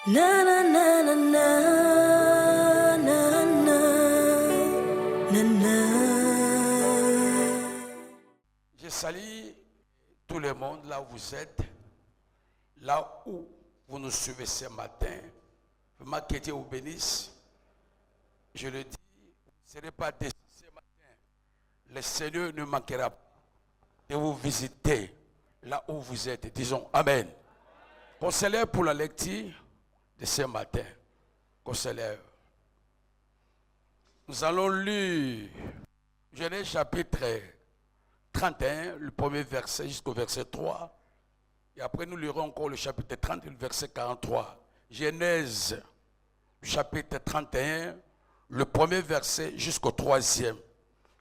Na na na na na na na na na. Je salue tout le monde là où vous êtes, là où vous nous suivez ce matin. Vraiment que Dieu vous bénisse. Je le dis, vous ne serez pas déçus ce matin. Le Seigneur ne manquera pas de vous visiter là où vous êtes. Disons Amen. Qu'on se lève pour la lecture de ce matin. Qu'on se lève. Nous allons lire Genèse chapitre 31, le premier verset jusqu'au verset 3. Et après nous lirons encore le chapitre 30, le verset 43. Genèse chapitre 31, le premier verset jusqu'au troisième.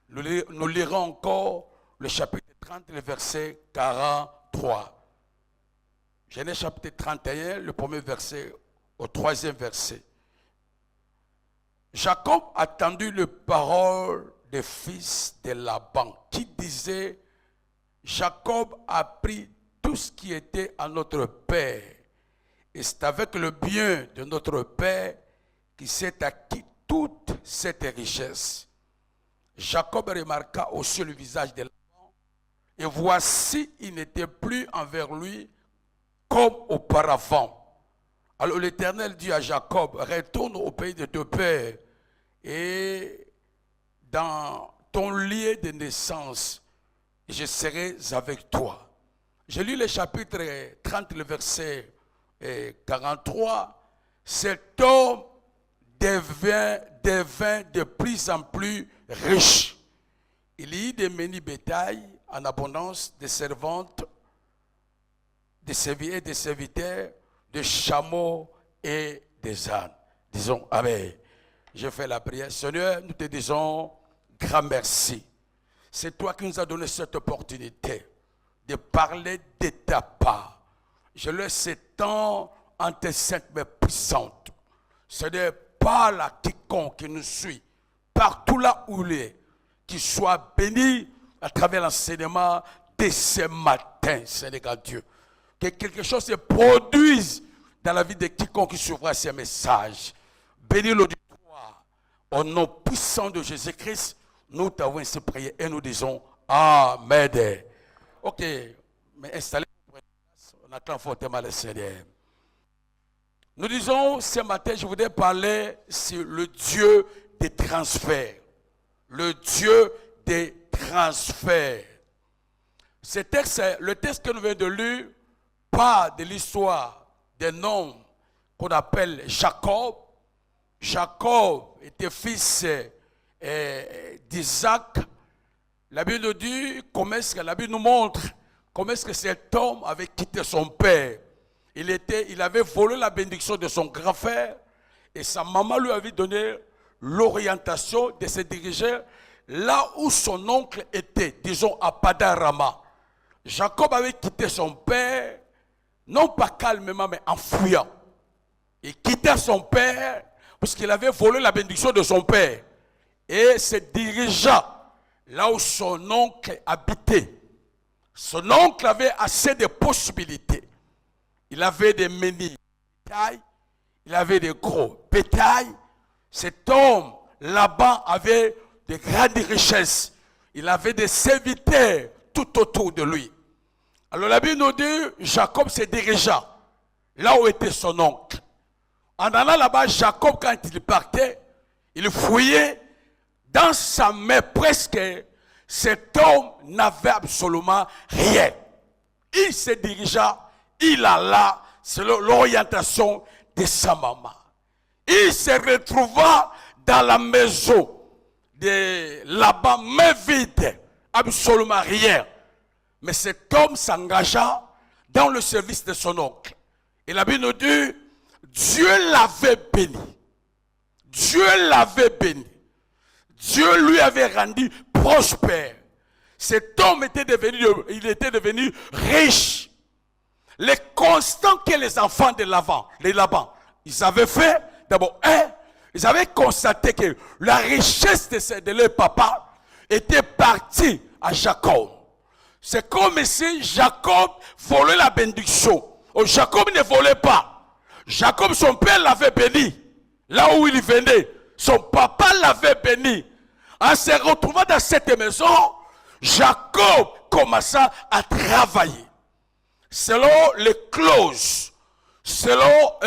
Nous lirons encore le chapitre 30, le verset 43. Genèse chapitre 31, le premier verset au troisième verset. Jacob attendit les paroles des fils de Laban qui disaient: Jacob a pris tout ce qui était à notre père, et c'est avec le bien de notre père qui s'est acquis toute cette richesse. Jacob remarqua aussi le visage de Laban, et voici, il n'était plus envers lui comme auparavant. Alors l'Éternel dit à Jacob: retourne au pays de ton père et dans ton lieu de naissance, je serai avec toi. J'ai lu le chapitre 30, le verset 43. Cet homme devint de plus en plus riche. Il y eut des menus bétail en abondance, des servantes, des serviteurs, des chameaux et des ânes. Disons Amen. Je fais la prière. Seigneur, nous te disons grand merci. C'est toi qui nous as donné cette opportunité de parler de ta part. Je laisse ce temps en tes saintes mains puissantes. Seigneur, parle à quiconque qui nous suit, partout là où il est, qu'il soit béni à travers l'enseignement de ce matin, Seigneur Dieu. Que quelque chose se produise dans la vie de quiconque qui suivra ces messages. Bénis l'auditoire. Au nom puissant de Jésus-Christ, nous t'avons ainsi prié et nous disons Amen. Ok, mais installez-vous. On attend fortement le Seigneur. Nous disons ce matin, je voudrais parler sur le Dieu des transferts. Le Dieu des transferts. Ce texte, le texte que nous venons de lire, parle de l'histoire d'un homme qu'on appelle Jacob. Jacob était fils d'Isaac. La Bible nous dit, la Bible nous montre comment est-ce que cet homme avait quitté son père. Il avait volé la bénédiction de son grand frère et sa maman lui avait donné l'orientation de se diriger là où son oncle était, disons à Padan-Rama. Jacob avait quitté son père, non pas calmement, mais en fuyant. Il quittait son père puisqu'il avait volé la bénédiction de son père et se dirigea là où son oncle habitait. Son oncle avait assez de possibilités. Il avait des menus bétail, il avait des gros bétail. Cet homme, Laban, avait de grandes richesses. Il avait des serviteurs tout autour de lui. Alors la Bible nous dit, Jacob se dirigea là où était son oncle. En allant là-bas, Jacob, quand il partait, il fouillait dans sa main presque. Cet homme n'avait absolument rien. Il se dirigea, il alla selon l'orientation de sa maman. Il se retrouva dans la maison de Laban, main vide, absolument rien. Mais cet homme s'engagea dans le service de son oncle. Et la Bible nous dit, Dieu l'avait béni. Dieu l'avait béni. Dieu lui avait rendu prospère. Cet homme était devenu riche. Les constants que les enfants de Laban, ils avaient fait, d'abord, ils avaient constaté que la richesse de leur papa était partie à Jacob. C'est comme si Jacob volait la bénédiction. Jacob ne volait pas. Jacob, son père l'avait béni. Là où il venait, son papa l'avait béni. En se retrouvant dans cette maison, Jacob commença à travailler. Selon les clauses, selon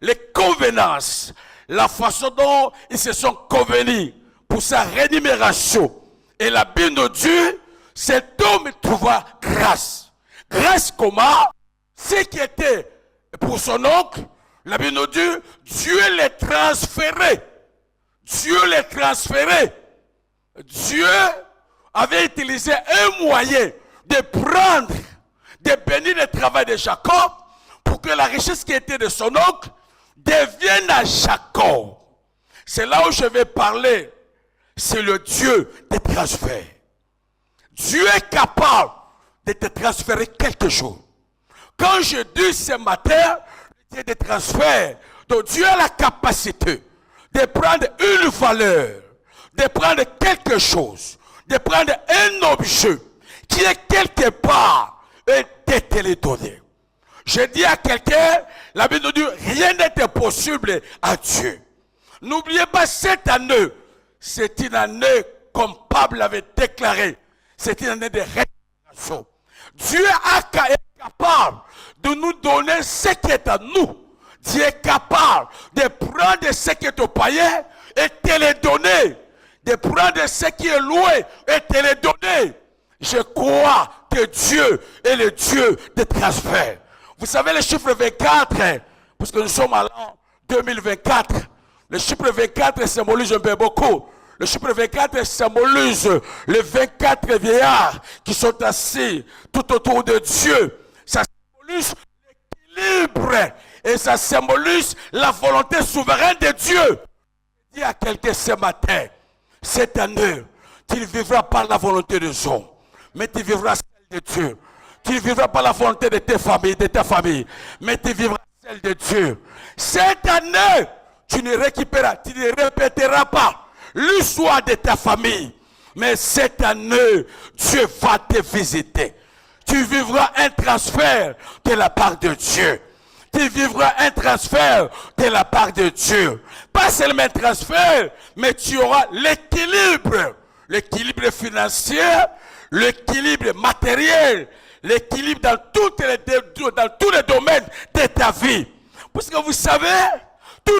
les convenances, la façon dont ils se sont convenus pour sa rémunération. Et la Bible nous dit, cet homme trouva grâce. Grâce comment? Ce qui était pour son oncle, la Bible nous dit, Dieu les transférait. Dieu les transférait. Dieu avait utilisé un moyen de prendre, de bénir le travail de Jacob pour que la richesse qui était de son oncle devienne à Jacob. C'est là où je vais parler. C'est le Dieu des transferts. Dieu est capable de te transférer quelque chose. Quand je dis ce matin, le Dieu des transferts, donc Dieu a la capacité de prendre une valeur, de prendre quelque chose, de prendre un objet qui est quelque part et de te le donner. Je dis à quelqu'un, la Bible nous dit, rien n'est possible à Dieu. N'oubliez pas, cette année, c'est une année, comme Pablo avait déclaré, c'est une année de restauration. Dieu est capable de nous donner ce qui est à nous. Dieu est capable de prendre ce qui est au païen et te le donner. De prendre ce qui est loué et te le donner. Je crois que Dieu est le Dieu des transferts. Vous savez le chiffre 24, parce que nous sommes à l'an 2024. Le chiffre 24 symbolise un peu beaucoup. Le chiffre 24 symbolise les 24 vieillards qui sont assis tout autour de Dieu. Ça symbolise l'équilibre et ça symbolise la volonté souveraine de Dieu. Je dis à quelqu'un ce matin, cette année, tu ne vivras pas la volonté des hommes, mais tu vivras celle de Dieu. Tu ne vivras pas la volonté de ta famille, mais tu vivras celle de Dieu. Cette année, tu ne répéteras pas l'histoire de ta famille. Mais cette année, Dieu va te visiter. Tu vivras un transfert de la part de Dieu. Tu vivras un transfert de la part de Dieu. Pas seulement un transfert, mais tu auras l'équilibre. L'équilibre financier, l'équilibre matériel, l'équilibre dans tous les domaines de ta vie. Parce que vous savez, tout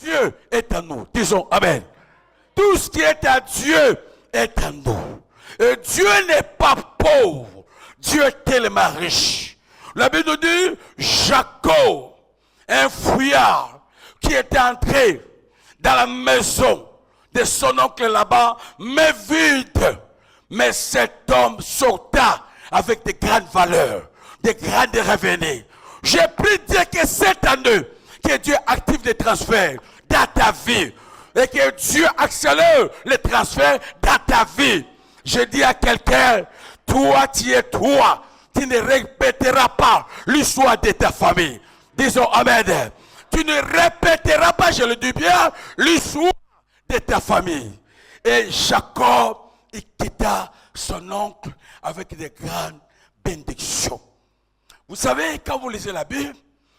ce qui est à Dieu est à nous. Disons Amen. Tout ce qui est à Dieu est à nous. Et Dieu n'est pas pauvre. Dieu est tellement riche. La Bible nous dit, Jacob, un fouillard qui était entré dans la maison de son oncle là-bas, mais vide. Mais cet homme sorta avec de grandes valeurs, de grands revenus. J'ai pris Dieu que cette année, que Dieu active des transferts dans ta vie. Et que Dieu accélère les transferts dans ta vie. Je dis à quelqu'un, toi tu es toi. Tu ne répéteras pas l'histoire de ta famille. Disons Amen. Tu ne répéteras pas, je le dis bien, l'histoire de ta famille. Et Jacob, il quitta son oncle avec de grandes bénédictions. Vous savez, quand vous lisez la Bible,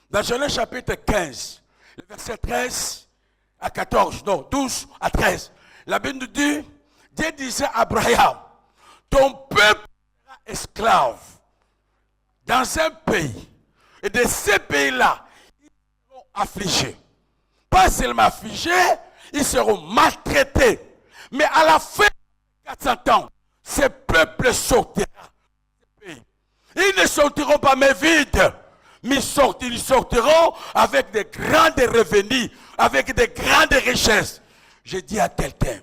dans Genèse chapitre 15, le verset 13 à 14, non, 12 à 13, la Bible nous dit, Dieu disait à Abraham, ton peuple sera esclave dans un pays. Et de ces pays-là, ils seront affligés. Pas seulement affligés, ils seront maltraités. Mais à la fin de 400 ans, ces peuples sortiront de ce pays. Ils ne sortiront pas mais vides. Mais ils sortiront avec de grands revenus, avec de grandes richesses. Je dis à quelqu'un,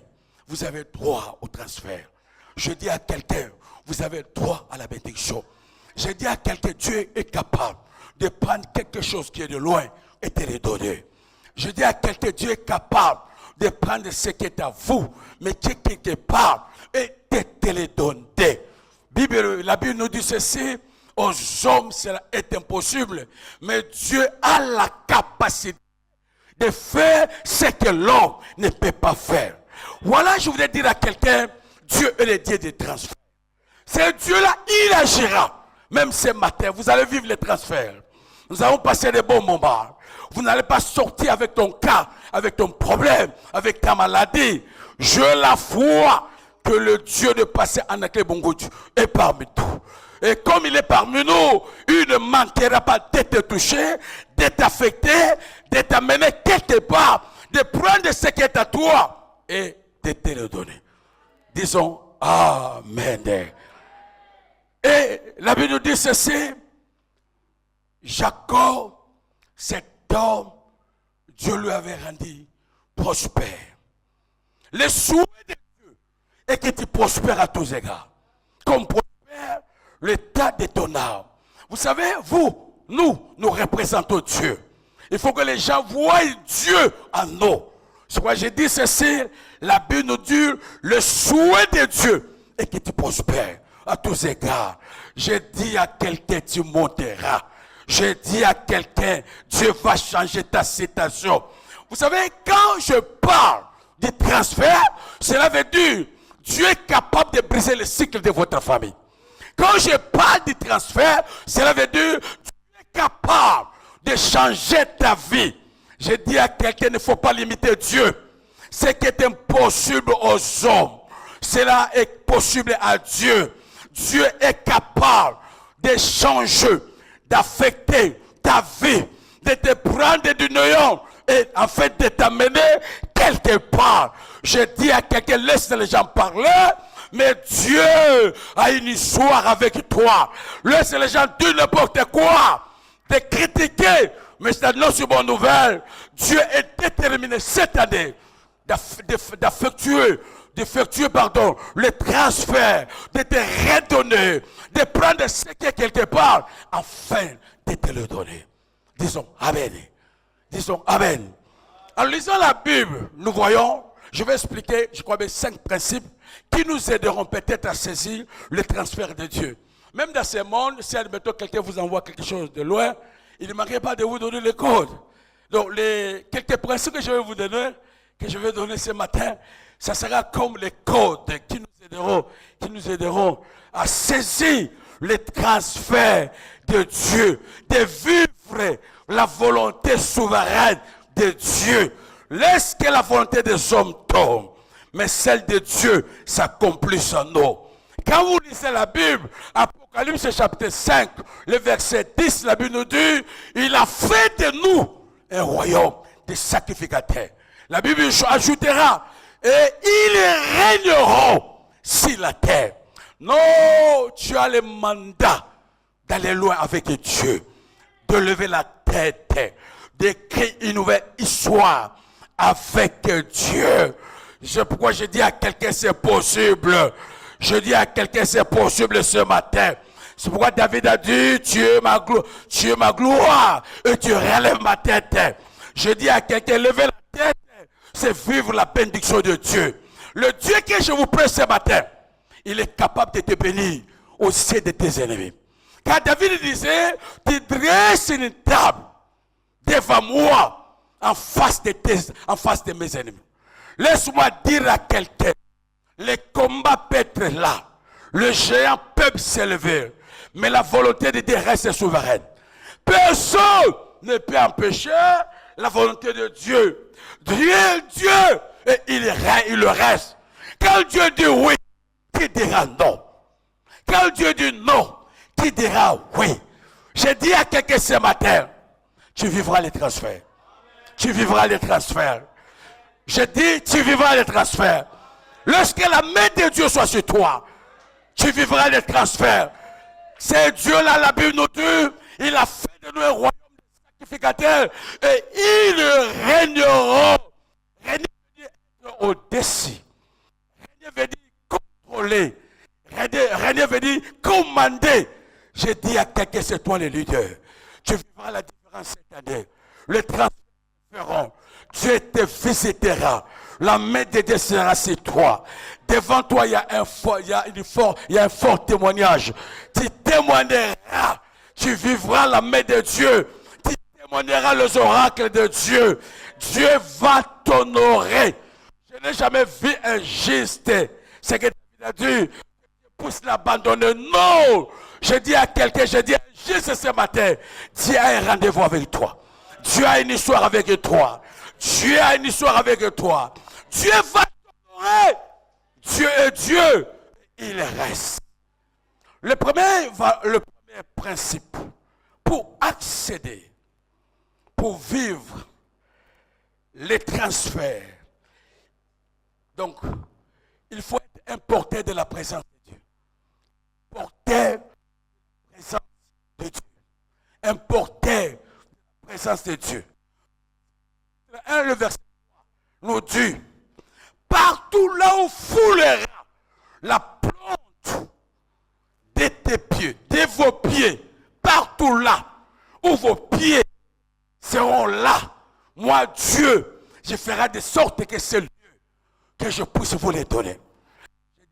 vous avez droit au transfert. Je dis à quelqu'un, vous avez droit à la bénédiction. Je dis à quelqu'un, Dieu est capable de prendre quelque chose qui est de loin et de le donner. Je dis à quelqu'un, Dieu est capable de prendre ce qui est à vous, mais qui est quelque part, et de te le donner. La Bible nous dit ceci, aux hommes cela est impossible, mais Dieu a la capacité de faire ce que l'homme ne peut pas faire. Voilà, je voudrais dire à quelqu'un, Dieu est le Dieu des transferts. Ce Dieu-là, il agira. Même ce matin, vous allez vivre les transferts. Nous allons passer des bons moments. Vous n'allez pas sortir avec ton cas, avec ton problème, avec ta maladie. Je la foi que le Dieu de passé en accueil Bongo est parmi nous. Et comme il est parmi nous, il ne manquera pas d'être touché, d'être affecté, d'être amené quelque part, de prendre ce qui est à toi et de te le donner. Disons Amen. Et la Bible nous dit ceci, Jacob, cet homme, Dieu lui avait rendu prospère. Le souhait de Dieu est que tu prospères à tous égards. Comme prospère l'état de ton âme. Vous savez, nous représentons Dieu. Il faut que les gens voient Dieu en nous. C'est pourquoi j'ai dit ceci, la Bible nous dit, le souhait de Dieu est que tu prospères à tous égards. J'ai dit à quelqu'un, tu monteras. J'ai dit à quelqu'un, Dieu va changer ta situation. Vous savez, quand je parle du transfert, cela veut dire, Dieu est capable de briser le cycle de votre famille. Quand je parle du transfert, cela veut dire, Dieu est capable de changer ta vie. Je dis à quelqu'un, il ne faut pas limiter Dieu. Ce qui est impossible aux hommes, cela est possible à Dieu. Dieu est capable de changer, d'affecter ta vie, de te prendre du néant et en fait de t'amener quelque part. Je dis à quelqu'un, laisse les gens parler, mais Dieu a une histoire avec toi. Laisse les gens dire n'importe quoi, de critiquer, mais c'est une autre bonne nouvelle. Dieu est déterminé cette année d'effectuer le transfert, de te redonner, de prendre ce qui est quelque part, afin de te le donner. Disons Amen. Disons Amen. En lisant la Bible, nous voyons, je vais expliquer, je crois, 5 principes qui nous aideront peut-être à saisir le transfert de Dieu. Même dans ce monde, si admettons quelqu'un vous envoie quelque chose de loin, il ne manquerait pas de vous donner le code. Donc, quelques principes que je vais vous donner, que je vais donner ce matin, ça sera comme les codes qui nous aideront à saisir le transfert de Dieu, de vivre la volonté souveraine de Dieu. Laisse que la volonté des hommes tombe, mais celle de Dieu s'accomplisse en nous. Quand vous lisez la Bible, Apocalypse chapitre 5, le verset 10, la Bible nous dit, il a fait de nous un royaume de sacrificateurs. La Bible ajoutera, et ils régneront sur la terre. Non, tu as le mandat d'aller loin avec Dieu, de lever la tête, d'écrire une nouvelle histoire avec Dieu. C'est pourquoi je dis à quelqu'un c'est possible. Je dis à quelqu'un c'est possible ce matin. C'est pourquoi David a dit, tu es ma gloire et tu relèves ma tête. Je dis à quelqu'un, lever la tête, c'est vivre la bénédiction de Dieu. Le Dieu que je vous prête ce matin, il est capable de te bénir au sein de tes ennemis. Car David disait, tu dresses une table devant moi en face de mes ennemis. Laisse-moi dire à quelqu'un, le combat peut être là, le géant peut s'élever, mais la volonté de Dieu reste souveraine. Personne ne peut empêcher la volonté de Dieu. Dieu, et il le reste. Quand Dieu dit oui, qui dira non? Quand Dieu dit non, qui dira oui? Je dis à quelqu'un ce matin, tu vivras les transferts. Tu vivras les transferts. Je dis, tu vivras les transferts. Lorsque la main de Dieu soit sur toi, tu vivras les transferts. C'est Dieu-là, la Bible nous dit, il a fait de nous un royaume de sacrificateurs et ils régneront. Régner veut dire être au-dessus. Régner veut dire contrôler. Régner veut dire commander. Je dis à quelqu'un, c'est toi le leader. Tu vivras la différence cette année. Les transferts feront. Dieu te visitera. La main de Dieu sera sur toi. Devant toi, il y a un fort témoignage. Tu témoigneras. Tu vivras la main de Dieu. Tu témoigneras les oracles de Dieu. Dieu va t'honorer. Je n'ai jamais vu un juste. C'est que David a dit, pousse l'abandonner. Non. Je dis à quelqu'un, je dis un juste ce matin, Dieu a un rendez-vous avec toi. Dieu a une histoire avec toi. Dieu a une histoire avec toi. Dieu va t'honorer. Dieu est Dieu. Il reste. Le premier principe pour accéder, pour vivre les transferts. Donc, il faut être importé de la présence de Dieu. Porter la présence de Dieu. Importer la présence de Dieu. Le verset 3 nous dit, partout là où foulera la plante de tes pieds, de vos pieds, partout là où vos pieds seront là, moi Dieu, je ferai de sorte que ce lieu, que je puisse vous les donner.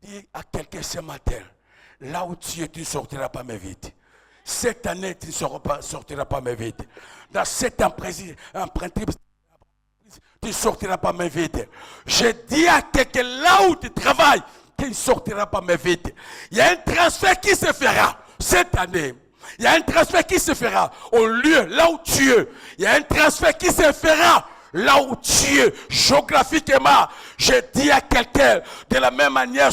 Je dis à quelqu'un ce matin, là où tu es, tu ne sortiras pas mais vite. Cette année, tu ne sortiras pas mais vite. Dans cet principe, tu ne sortiras pas mais vite. Je dis à quelqu'un là où tu travailles, tu ne sortiras pas mais vite. Il y a un transfert qui se fera cette année. Il y a un transfert qui se fera au lieu, là où tu es. Il y a un transfert qui se fera là où tu es, géographiquement. Je dis à quelqu'un, de la même manière,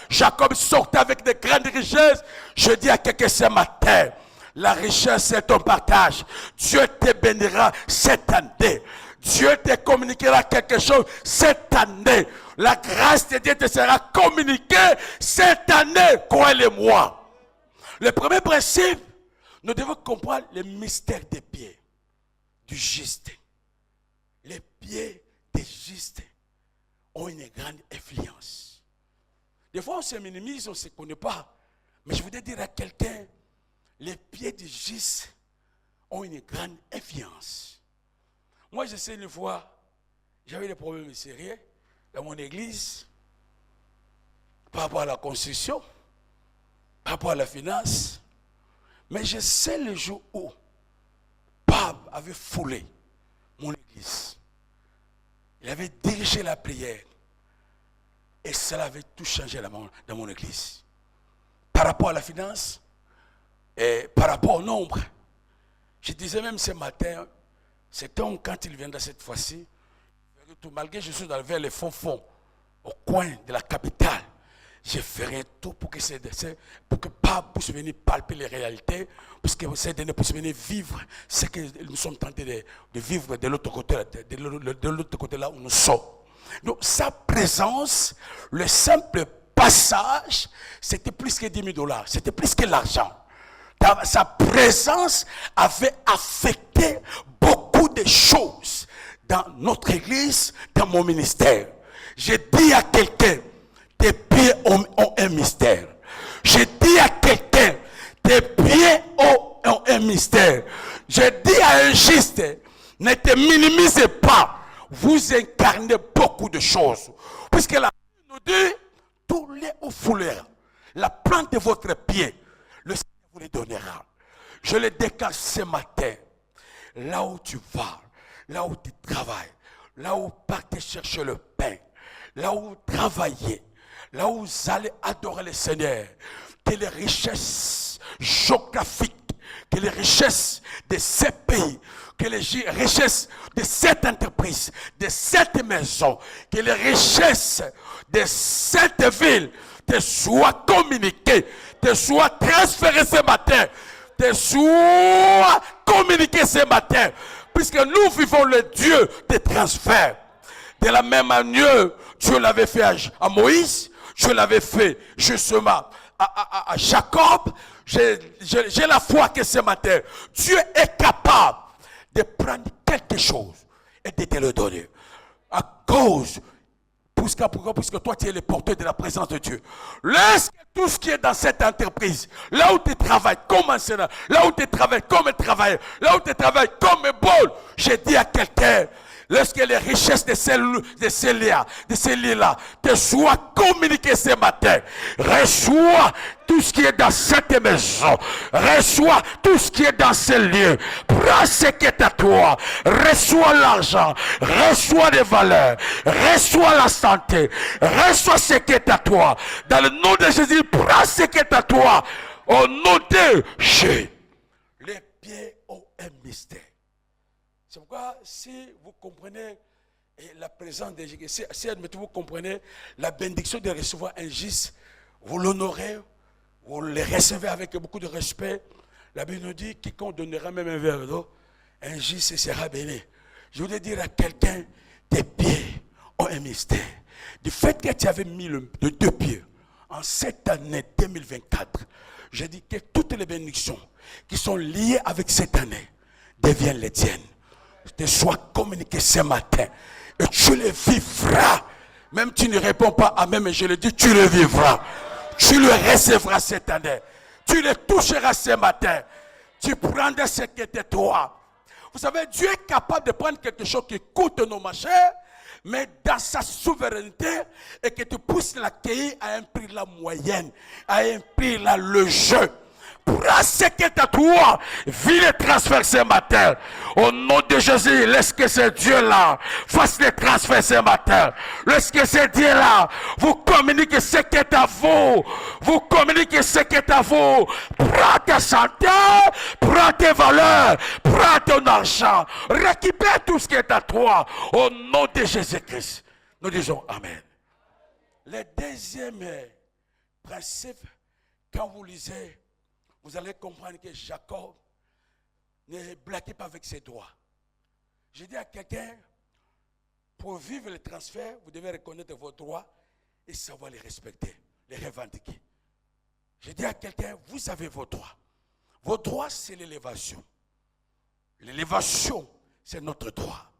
Jacob sortait avec de grandes richesses. Je dis à quelqu'un ce matin, la richesse c'est ton partage. Dieu te bénira cette année. Dieu te communiquera quelque chose cette année. La grâce de Dieu te sera communiquée cette année, croyez-moi. Le premier principe, nous devons comprendre le mystère des pieds du juste. Les pieds des justes ont une grande influence. Des fois, on se minimise, on ne se connaît pas. Mais je voudrais dire à quelqu'un, les pieds du juste ont une grande influence. Moi, je sais une fois, j'avais des problèmes sérieux dans mon église, par rapport à la construction, par rapport à la finance. Mais je sais le jour où Pape avait foulé mon église. Il avait dirigé la prière. Et cela avait tout changé dans mon église. Par rapport à la finance et par rapport au nombre. Je disais même ce matin, cet homme, quand il viendra cette fois-ci, malgré que je suis vers les fonds, au coin de la capitale, je ferai tout pour que Pape puisse venir palper les réalités, pour que ces derniers puissent venir vivre ce que nous sommes tentés de vivre de l'autre côté là où nous sommes. Donc sa présence, le simple passage, c'était plus que 10 000 $, c'était plus que l'argent. Sa présence avait affecté beaucoup de choses dans notre église, dans mon ministère. Je dis à quelqu'un, tes pieds ont un mystère. Je dis à quelqu'un, tes pieds ont un mystère. Je dis à un juste, ne te minimisez pas. Vous incarnez beaucoup de choses. Puisque la Bible nous dit, tous les fouleurs, la plante de votre pied, le Seigneur vous les donnera. Je le déclare ce matin. Là où tu vas, là où tu travailles, là où partez chercher le pain, là où vous travaillez, là où vous allez adorer le Seigneur, que les richesses géographiques, que les richesses de ces pays, que les richesses de cette entreprise, de cette maison, que les richesses de cette ville te soient communiquées, te soient transférées ce matin, te soient communiquées ce matin, puisque nous vivons le Dieu des transferts. De la même manière, Dieu l'avait fait à Moïse, Dieu l'avait fait justement à Jacob. J'ai la foi que ce matin, Dieu est capable de prendre quelque chose et de te le donner. À cause, puisque toi tu es le porteur de la présence de Dieu. Laisse tout ce qui est dans cette entreprise, là où tu travailles comme enseignant, là où tu travailles comme travailleur, là où tu travailles comme bol, je dis à quelqu'un, lorsque les richesses de ces lieux-là te soient communiquées ce matin, reçois tout ce qui est dans cette maison, reçois tout ce qui est dans ces lieux, prends ce qui est à toi, reçois l'argent, reçois les valeurs, reçois la santé, reçois ce qui est à toi. Dans le nom de Jésus, prends ce qui est à toi. Au nom de Jésus. Les pieds ont un mystère. C'est pourquoi si vous comprenez la présence de Jésus, si admettez vous comprenez la bénédiction de recevoir un gis, vous l'honorez, vous le recevez avec beaucoup de respect. La Bible nous dit, quiconque donnera même un verre d'eau, un gis sera béni. Je voudrais dire à quelqu'un, tes pieds ont un mystère. Du fait que tu avais mis le deux pieds en cette année 2024, je dis que toutes les bénédictions qui sont liées avec cette année deviennent les tiennes. Te soient communiquées ce matin et tu les vivras. Même tu ne réponds pas amen, mais je le dis, tu le vivras. Tu le recevras cette année. Tu le toucheras ce matin. Tu prendras ce qui était toi. Vous savez, Dieu est capable de prendre quelque chose qui coûte nos machins, mais dans sa souveraineté, et que tu puisses l'accueillir à un prix la moyenne, à un prix là le jeu. Prends ce qui est à toi. Vis les transferts ce matin. Au nom de Jésus, laisse que ce Dieu-là fasse les transferts ce matin. Laisse que ce Dieu-là vous communique ce qui est à vous. Vous communiquez ce qui est à vous. Prends ta santé, prends tes valeurs, prends ton argent. Récupère tout ce qui est à toi. Au nom de Jésus-Christ. Nous disons Amen. Le deuxième principe, quand vous lisez, vous allez comprendre que Jacob ne blaguait pas avec ses droits. Je dis à quelqu'un, pour vivre le transfert, vous devez reconnaître vos droits et savoir les respecter, les revendiquer. Je dis à quelqu'un, vous avez vos droits. Vos droits, c'est l'élévation. L'élévation, c'est notre droit.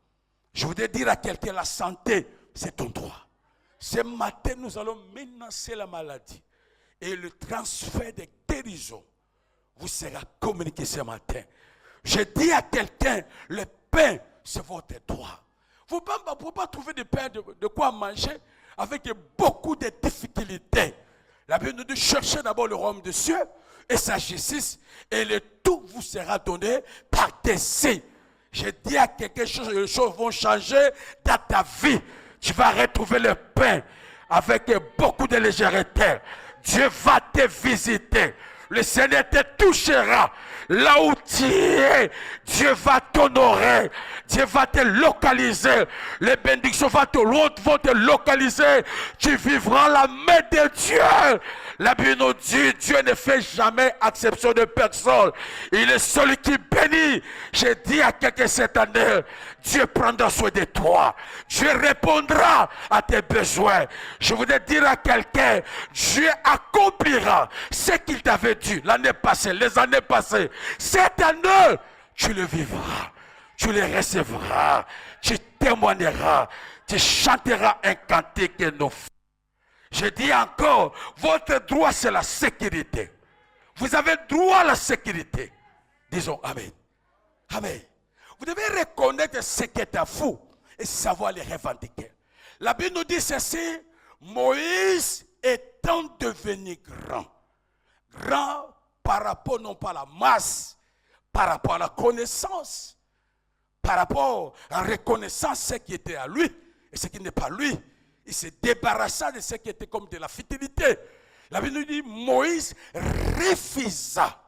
Je voudrais dire à quelqu'un, la santé, c'est ton droit. Ce matin, nous allons menacer la maladie. Et le transfert de guérison vous sera communiqué ce matin. Je dis à quelqu'un, le pain, c'est votre droit. Vous ne pouvez pas trouver de pain, de quoi manger, avec beaucoup de difficultés. La Bible nous dit, cherchez d'abord le royaume des cieux et sa justice, et le tout vous sera donné par-dessus. Je dis à quelqu'un, les choses vont changer dans ta vie. Tu vas retrouver le pain avec beaucoup de légèreté. Dieu va te visiter. Le Seigneur te touchera. Là où tu es, Dieu va t'honorer. Dieu va te localiser. Les bénédictions vont te localiser. Tu vivras la main de Dieu. La Bible nous dit, Dieu ne fait jamais exception de personne. Il est celui qui bénit. J'ai dit à quelqu'un cette année, Dieu prendra soin de toi. Dieu répondra à tes besoins. Je voudrais dire à quelqu'un, Dieu accomplira ce qu'il t'avait dit l'année passée, les années passées. Cette année, tu le vivras. Tu le recevras. Tu témoigneras. Tu chanteras un cantique que nous faisons. Je dis encore, votre droit c'est la sécurité. Vous avez droit à la sécurité. Disons Amen. Amen. Vous devez reconnaître ce qui est à vous et savoir les revendiquer. La Bible nous dit ceci, Moïse étant devenu grand. Grand par rapport non pas à la masse, par rapport à la connaissance, par rapport à la reconnaissance ce qui était à lui et ce qui n'est pas lui. Il se débarrassa de ce qui était comme de la fidélité. La Bible nous dit, Moïse refusa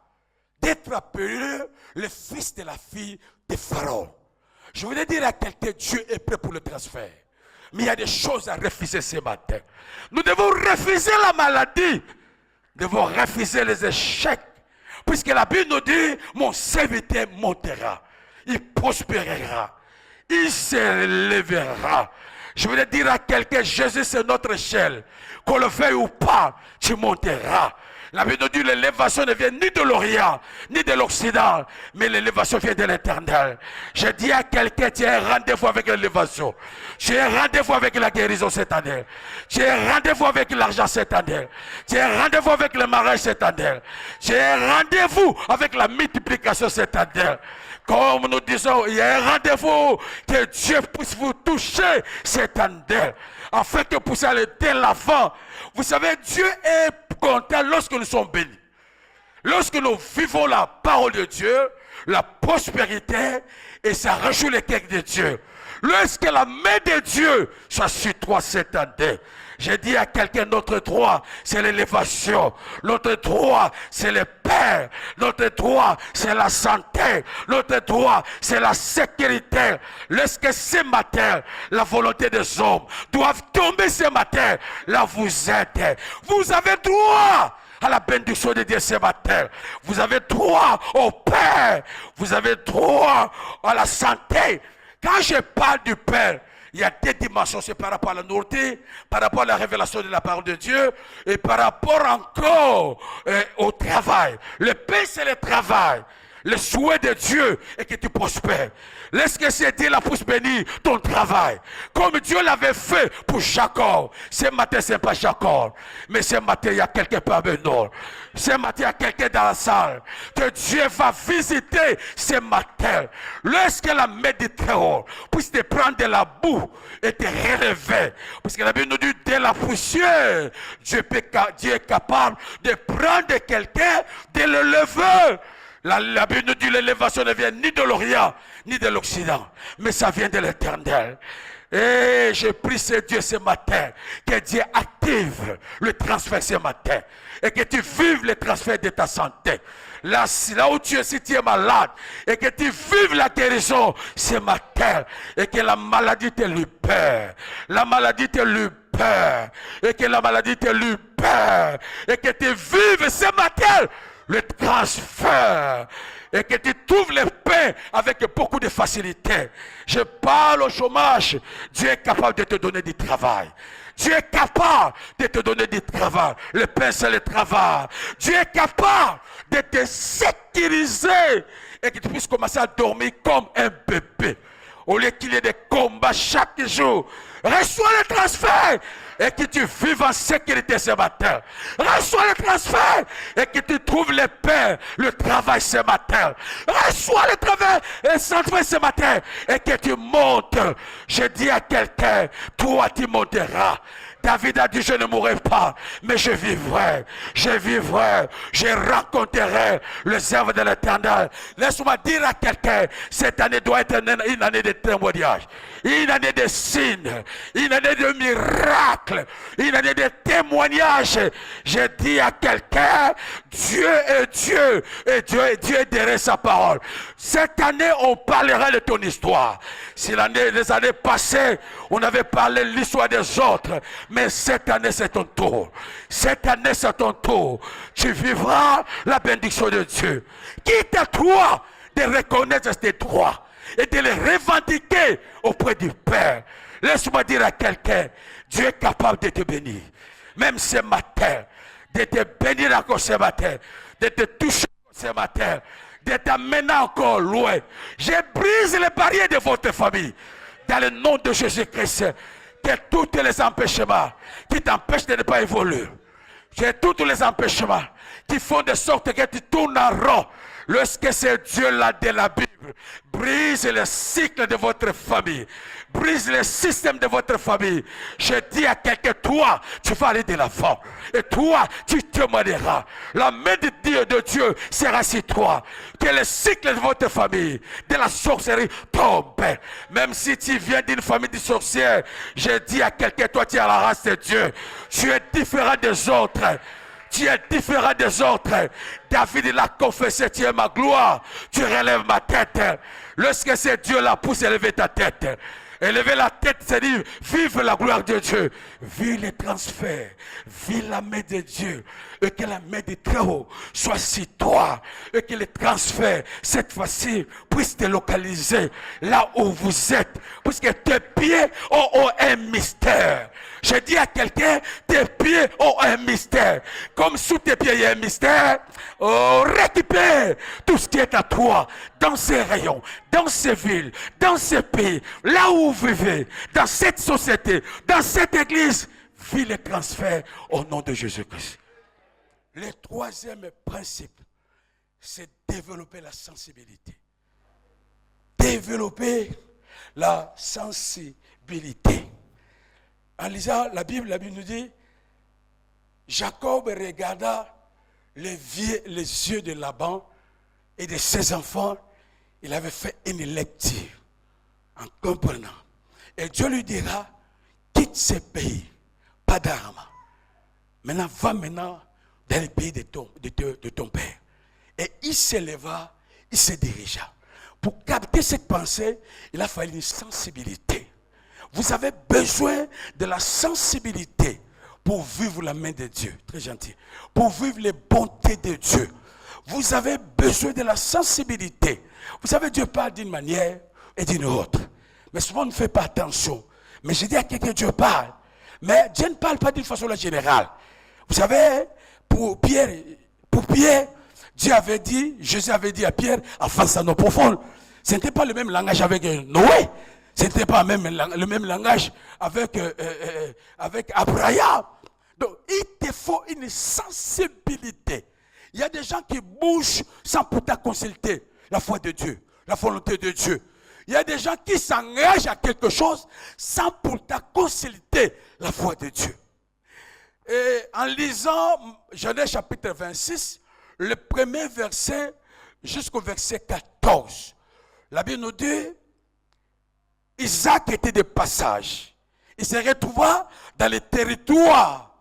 d'être appelé le fils de la fille de Pharaon. Je voulais dire à quelqu'un, Dieu est prêt pour le transfert. Mais il y a des choses à refuser ce matin. Nous devons refuser la maladie. Nous devons refuser les échecs. Puisque la Bible nous dit, mon serviteur montera. Il prospérera. Il se lèvera. Je voulais dire à quelqu'un, Jésus c'est notre échelle. Qu'on le veuille ou pas, tu monteras. La Bible nous dit l'élévation ne vient ni de l'Orient, ni de l'Occident, mais l'élévation vient de l'Éternel. Je dis à quelqu'un, tu as un rendez-vous avec l'élévation. Tu as un rendez-vous avec la guérison cette année. Tu as un rendez-vous avec l'argent cette année. Tu as un rendez-vous avec le mariage cette année. Tu as un rendez-vous avec la multiplication cette année. Comme nous disons, il y a un rendez-vous que Dieu puisse vous toucher cette année, afin que vous puissiez aller de l'avant. Vous savez, Dieu est content lorsque nous sommes bénis. Lorsque nous vivons la parole de Dieu, la prospérité, et ça réjouit les cœurs de Dieu. Lorsque la main de Dieu soit sur toi cette année, J'ai dit à quelqu'un, notre droit, c'est l'élévation. Notre droit, c'est le Père. Notre droit, c'est la santé. Notre droit, c'est la sécurité. Lorsque ce matin, la volonté des hommes doivent tomber ce matin, là vous êtes. Vous avez droit à la bénédiction de Dieu ce matin. Vous avez droit au Père. Vous avez droit à la santé. Quand je parle du Père, il y a deux dimensions. C'est par rapport à la nourriture, par rapport à la révélation de la parole de Dieu et par rapport encore au travail. Le Père, c'est le travail. Le souhait de Dieu est que tu prospères. Laisse que c'est Dieu la pousse bénir ton travail. Comme Dieu l'avait fait pour Jacob. Ce matin, ce n'est pas Jacob. Mais ce matin, il y a quelqu'un parmi nous. Ce matin, il y a quelqu'un dans la salle. Que Dieu va visiter ce matin. Lorsque la main du Très-Haut puisse te prendre de la boue et te relever. Parce que la Bible nous dit de la poussière. Dieu est capable de prendre quelqu'un, de le lever. La Bible nous dit l'élévation ne vient ni de l'Orient, ni de l'Occident, mais ça vient de l'Éternel. Et je prie ce Dieu ce matin, que Dieu active le transfert ce matin, et que tu vives le transfert de ta santé. Là où tu es, si tu es malade, et que tu vives la guérison ce matin, et que la maladie te libère. La maladie te libère, et que la maladie te libère, et que tu vives ce matin le transfert et que tu trouves le pain avec beaucoup de facilité. Je parle au chômage. Dieu est capable de te donner du travail. Dieu est capable de te donner du travail. Le pain, c'est le travail. Dieu est capable de te sécuriser et que tu puisses commencer à dormir comme un bébé. Au lieu qu'il y ait des combats chaque jour, reçois le transfert et que tu vives en sécurité ce matin. Reçois le transfert et que tu trouves le pain, le travail ce matin. Reçois le travail et ce matin et que tu montes. Je dis à quelqu'un, toi tu monteras. David a dit, je ne mourrai pas, mais je vivrai, je rencontrerai les œuvres de l'Éternel. Laisse-moi dire à quelqu'un, cette année doit être une année de témoignage, une année de signes, une année de miracles, une année de témoignages. Je dis à quelqu'un, Dieu est Dieu, et Dieu est derrière sa parole. Cette année, on parlera de ton histoire. Si les années passées, on avait parlé de l'histoire des autres, mais cette année, c'est ton tour. Cette année, c'est ton tour. Tu vivras la bénédiction de Dieu. Quitte à toi de reconnaître tes droits et de les revendiquer auprès du Père. Laisse-moi dire à quelqu'un, Dieu est capable de te bénir. Même ce matin, de te bénir encore ce matin, de te toucher ce matin, de t'amener encore loin. Je brise les barrières de votre famille. Dans le nom de Jésus-Christ, que tous les empêchements qui t'empêchent de ne pas évoluer, que tous les empêchements qui font de sorte que tu tournes en rond, lorsque c'est Dieu-là de la Bible, brise le cycle de votre famille, brise le système de votre famille. Je dis à quelqu'un, toi, tu vas aller de l'avant. Et toi, tu témoigneras. La main de Dieu sera sur toi. Que le cycle de votre famille, de la sorcellerie, tombe. Même si tu viens d'une famille de sorcières, je dis à quelqu'un, toi, tu es à la race de Dieu. Tu es différent des autres. Tu es différent des autres. David, il a confessé, tu es ma gloire. Tu relèves ma tête. Lorsque c'est Dieu la pousse, élever ta tête. Élever la tête, c'est dire, vive la gloire de Dieu. Vive les transferts. Vive la main de Dieu. Et que la main du Très-Haut soit sur toi. Et que les transferts, cette fois-ci, puissent te localiser là où vous êtes. Parce que tes pieds ont un mystère. Je dis à quelqu'un, tes pieds ont un mystère. Comme sous tes pieds il y a un mystère, récupère tout ce qui est à toi, dans ces rayons, dans ces villes, dans ces pays, là où vous vivez, dans cette société, dans cette église. Vis les transferts au nom de Jésus-Christ. Le troisième principe, c'est développer la sensibilité. Développer la sensibilité. En lisant la Bible nous dit, Jacob regarda les yeux de Laban et de ses enfants. Il avait fait une lecture en comprenant. Et Dieu lui dira, quitte ce pays, pas d'armes. Maintenant, va maintenant dans le pays de ton père. Et il s'éleva, il se dirigea. Pour capter cette pensée, il a fallu une sensibilité. Vous avez besoin de la sensibilité pour vivre la main de Dieu. Très gentil. Pour vivre les bontés de Dieu. Vous avez besoin de la sensibilité. Vous savez, Dieu parle d'une manière et d'une autre. Mais souvent, on ne fait pas attention. Mais je dis à quelqu'un, Dieu parle. Mais Dieu ne parle pas d'une façon générale. Vous savez, pour Pierre, Dieu avait dit, Jésus avait dit à Pierre, avance à nos profondes. Ce n'était pas le même langage avec Noé. Ce n'était pas le même langage avec Abraham. Donc, il te faut une sensibilité. Il y a des gens qui bougent sans pourtant consulter la foi de Dieu, la volonté de Dieu. Il y a des gens qui s'engagent à quelque chose sans pourtant consulter la foi de Dieu. Et en lisant Genèse chapitre 26, le premier verset jusqu'au verset 14, la Bible nous dit, Isaac était de passage. Il se retrouva dans le territoire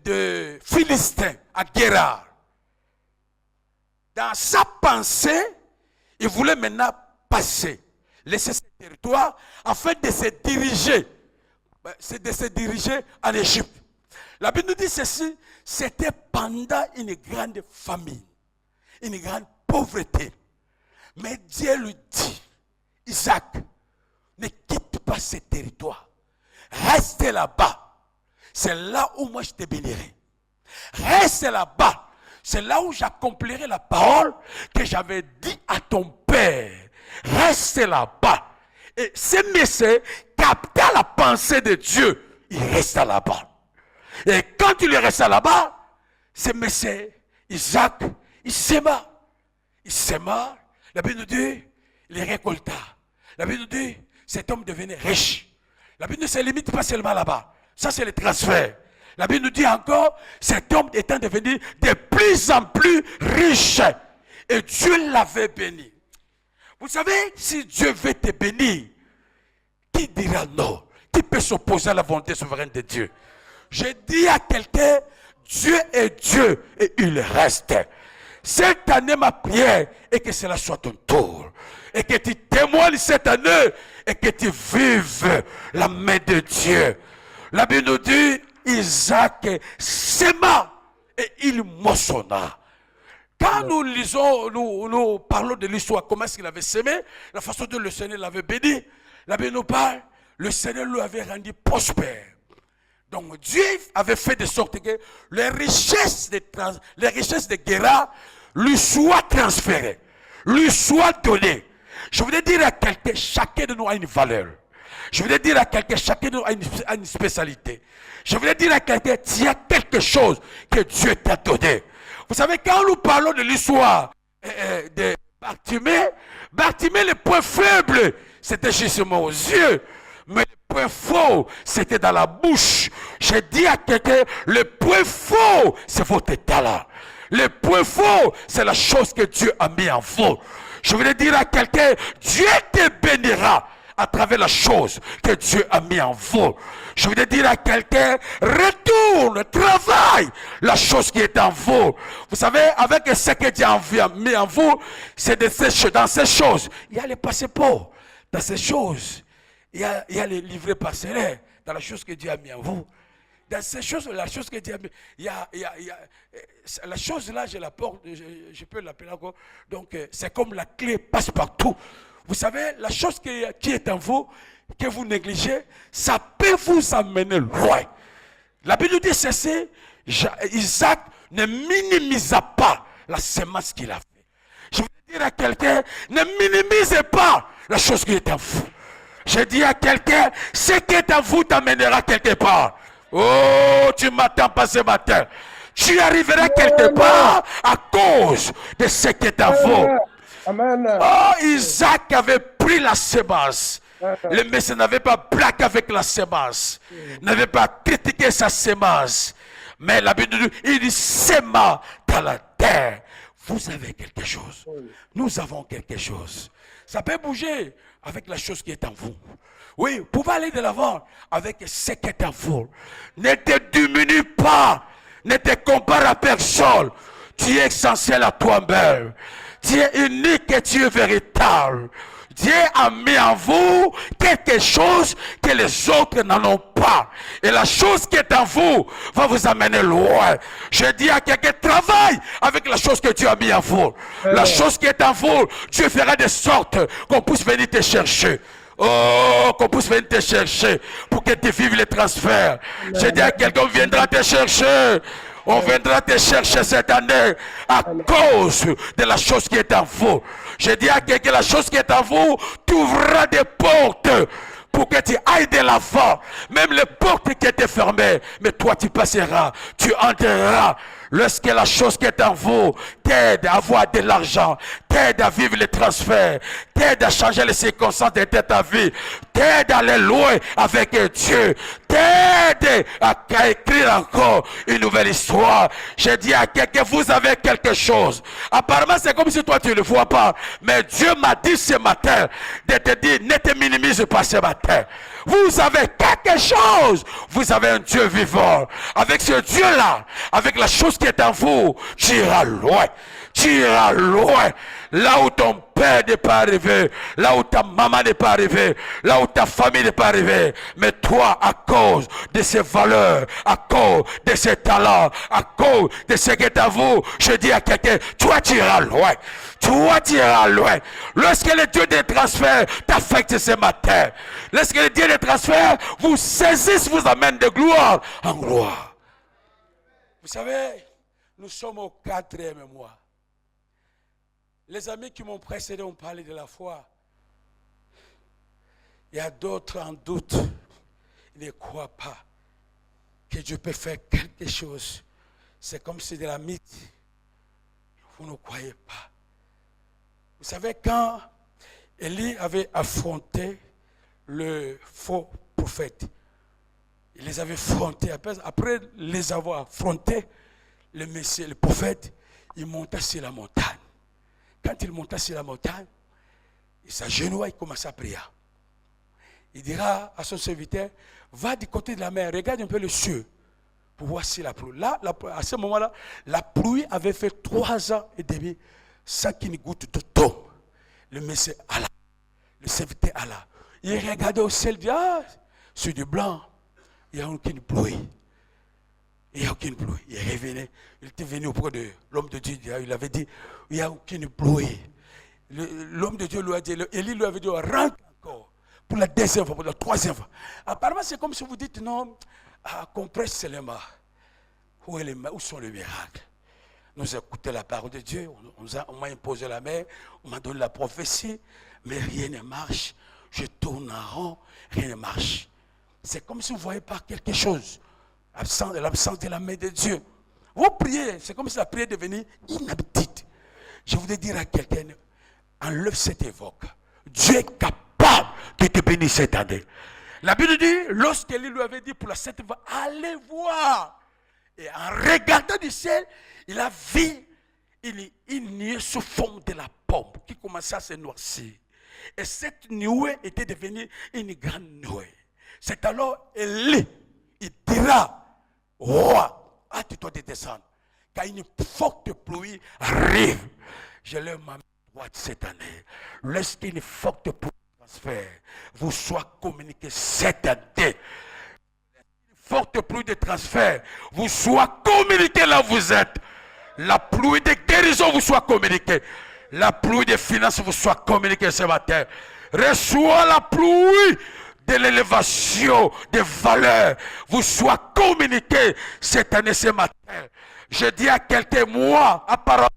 de Philistins, à Guérar. Dans sa pensée, il voulait maintenant passer, laisser ce territoire afin de se diriger en Égypte. La Bible nous dit ceci, c'était pendant une grande famine, une grande pauvreté. Mais Dieu lui dit, Isaac, ne quitte pas ce territoire. Reste là-bas. C'est là où moi je te bénirai. Reste là-bas. C'est là où j'accomplirai la parole que j'avais dit à ton père. Reste là-bas. Et ce monsieur capta la pensée de Dieu. Il resta là-bas. Et quand il est resté là-bas, ce monsieur, Isaac, il s'aima. Il s'aima. La Bible nous dit, il récolta. La Bible nous dit, cet homme devenait riche. La Bible ne se limite pas seulement là-bas. Ça, c'est le transfert. La Bible nous dit encore, cet homme étant devenu de plus en plus riche. Et Dieu l'avait béni. Vous savez, si Dieu veut te bénir, qui dira non? Qui peut s'opposer à la volonté souveraine de Dieu? Je dis à quelqu'un, Dieu est Dieu et il reste. Cette année, ma prière est que cela soit ton tour. Et que tu témoignes cette année et que tu vives la main de Dieu. La Bible nous dit, Isaac s'aima et il moissonna. Quand nous lisons, nous parlons de l'histoire, comment est-ce qu'il avait sémé, la façon dont le Seigneur l'avait béni, la Bible nous parle, le Seigneur lui avait rendu prospère. Donc Dieu avait fait de sorte que les richesses de Guérar lui soient transférées, lui soient données. Je voudrais dire à quelqu'un, chacun de nous a une valeur. Je voudrais dire à quelqu'un, chacun de nous a une spécialité. Je voudrais dire à quelqu'un, il y a quelque chose que Dieu t'a donné. Vous savez, quand nous parlons de l'histoire de Bartimée, le point faible, c'était justement aux yeux. Mais le point fort, c'était dans la bouche. J'ai dit à quelqu'un, le point fort, c'est votre talent. Le point fort, c'est la chose que Dieu a mis en vous. Je voulais dire à quelqu'un, Dieu te bénira à travers la chose que Dieu a mis en vous. Je voulais dire à quelqu'un, retourne, travaille la chose qui est en vous. Vous savez, avec ce que Dieu a mis en vous, c'est dans ces choses, il y a les passeports. Dans ces choses, il y a les livrets parcellaires. Dans la chose que Dieu a mis en vous. Dans ces choses, la chose que Dieu a mis, la chose là, je la porte, je peux l'appeler encore. Donc, c'est comme la clé passe partout. Vous savez, la chose qui est en vous, que vous négligez, ça peut vous amener loin. La Bible nous dit ceci, Isaac ne minimisa pas la semence qu'il a fait. Je veux dire à quelqu'un, ne minimisez pas la chose qui est en vous. Je dis à quelqu'un, ce qui est en vous t'amènera quelque part. Oh, tu m'attends pas ce matin. Tu arriveras quelque part à cause de ce qui est en vous. Amen. Oh, Isaac avait pris la semence. Le Messie n'avait pas blagué avec la semence. N'avait pas critiqué sa semence. Mais la Bible dit, il sème dans la terre. Vous avez quelque chose. Nous avons quelque chose. Ça peut bouger avec la chose qui est en vous. Oui, vous pouvez aller de l'avant avec ce qui est en vous. Ne te diminue pas. Ne te compare à personne. Tu es essentiel à toi-même. Tu es unique et tu es véritable. Dieu a mis en vous quelque chose que les autres n'en ont pas. Et la chose qui est en vous va vous amener loin. Je dis à quelqu'un, travaille avec la chose que Dieu a mis en vous. La chose qui est en vous, Dieu fera de sorte qu'on puisse venir te chercher. Oh, qu'on puisse venir te chercher pour que tu vives les transferts. Je dis à quelqu'un, viendra te chercher. On viendra te chercher cette année à cause de la chose qui est en vous. Je dis à quelqu'un, la chose qui est en vous t'ouvrira des portes pour que tu ailles de l'avant. Même les portes qui étaient fermées, mais toi tu passeras, tu entreras. Lorsque la chose qui est en vous t'aide à avoir de l'argent, t'aide à vivre les transferts, t'aide à changer les circonstances de ta vie, t'aide à aller loin avec Dieu, t'aide à écrire encore une nouvelle histoire. Je dis à quelqu'un, vous avez quelque chose. Apparemment, c'est comme si toi tu ne le vois pas. Mais Dieu m'a dit ce matin de te dire, ne te minimise pas ce matin. Vous avez quelque chose. Vous avez un Dieu vivant. Avec ce Dieu-là, avec la chose qui est en vous, tu iras loin. Tu iras loin. Là où ton père n'est pas arrivé, là où ta maman n'est pas arrivée, là où ta famille n'est pas arrivée. Mais toi, à cause de ces valeurs, à cause de ces talents, à cause de ce qui est à vous, je dis à quelqu'un, toi tu iras loin. Toi tu iras loin. Lorsque le Dieu des transferts t'affecte ce matin, lorsque le Dieu des transferts vous saisisse, vous amène de gloire en gloire. Vous savez, nous sommes au 4e mois. Les amis qui m'ont précédé ont parlé de la foi. Il y a d'autres en doute. Ils ne croient pas que Dieu peut faire quelque chose. C'est comme si de la mythe. Vous ne croyez pas. Vous savez, quand Élie avait affronté le faux prophète, il les avait affrontés. Après les avoir affrontés, le Messie, le prophète, il monta sur la montagne. Quand il monta sur la montagne, il s'agenouilla, il commença à prier. Il dira à son serviteur, va du côté de la mer, regarde un peu le ciel, pour voir si la pluie. Là, à ce moment-là, la pluie avait fait 3 ans et demi sans qu'une goutte de tombe. Le Messie alla, le serviteur alla. Il regardait au ciel, il dit, ah, c'est du blanc, il n'y a aucune pluie. Il n'y a aucune pluie. Il est revenu. Il était venu auprès de l'homme de Dieu. Il avait dit, il n'y a aucune pluie. L'homme de Dieu lui a dit, Élie lui avait dit, rentre encore. Pour la 2e fois, pour la 3e fois. Apparemment, c'est comme si vous dites, non, compresse seulement. Où sont les miracles? Nous écoutons la parole de Dieu. On m'a imposé la main. On m'a donné la prophétie. Mais rien ne marche. Je tourne en rond. Rien ne marche. C'est comme si vous ne voyez pas quelque chose. L'absence de la main de Dieu. Vous priez, c'est comme si la prière devenait inhabituelle. Je voudrais dire à quelqu'un, enlève cette évoque. Dieu est capable de te bénir cette année. La Bible dit, lorsqu'Élie lui avait dit pour la 7e fois, allez voir. Et en regardant du ciel, il a vu une nuée sous forme de la pomme qui commençait à se noircir. Et cette nuée était devenue une grande nuée. C'est alors Élie, il dira, roi, hâte-toi de descendre, car une forte pluie arrive. Je lève ma main droite cette année. Lorsqu'une forte pluie de transfert vous soit communiquée cette année, une forte pluie de transfert vous soit communiquée là où vous êtes. La pluie de guérison vous soit communiquée. La pluie de finances vous soit communiquée ce matin. Reçois la pluie de l'élévation des valeurs vous soit communiqué cette année, ce matin. Je dis à quelqu'un, moi, apparemment,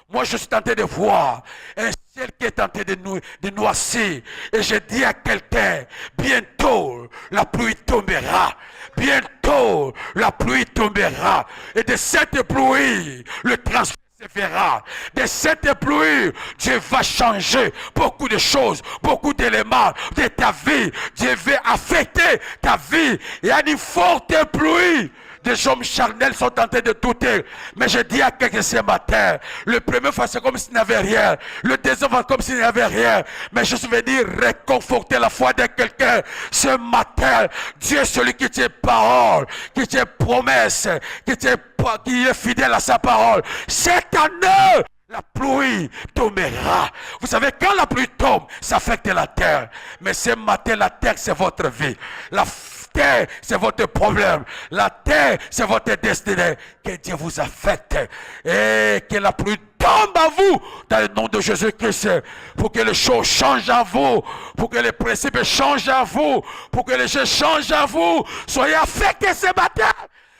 moi je suis tenté de voir un ciel qui est tenté de noircir. Et je dis à quelqu'un, bientôt la pluie tombera. Bientôt la pluie tombera. Et de cette pluie, le transfert se fera. De cette pluie, Dieu va changer beaucoup de choses, beaucoup d'éléments de ta vie. Dieu va affecter ta vie. Il y a une forte pluie des hommes charnels sont tentés de douter. Mais je dis à quelqu'un ce matin, le premier fois c'est comme s'il n'y avait rien. Le deuxième fois comme s'il n'y avait rien. Mais je suis venu réconforter la foi de quelqu'un. Ce matin, Dieu est celui qui tient parole, qui tient promesse, qui est fidèle à sa parole. Cette année, la pluie tombera. Vous savez, quand la pluie tombe, ça affecte la terre. Mais ce matin, la terre, c'est votre vie. La terre, c'est votre problème. La terre, c'est votre destinée. Que Dieu vous affecte. Et que la pluie tombe à vous dans le nom de Jésus-Christ. Pour que les choses changent à vous. Pour que les principes changent à vous. Pour que les choses changent à vous. Soyez affectés ce matin.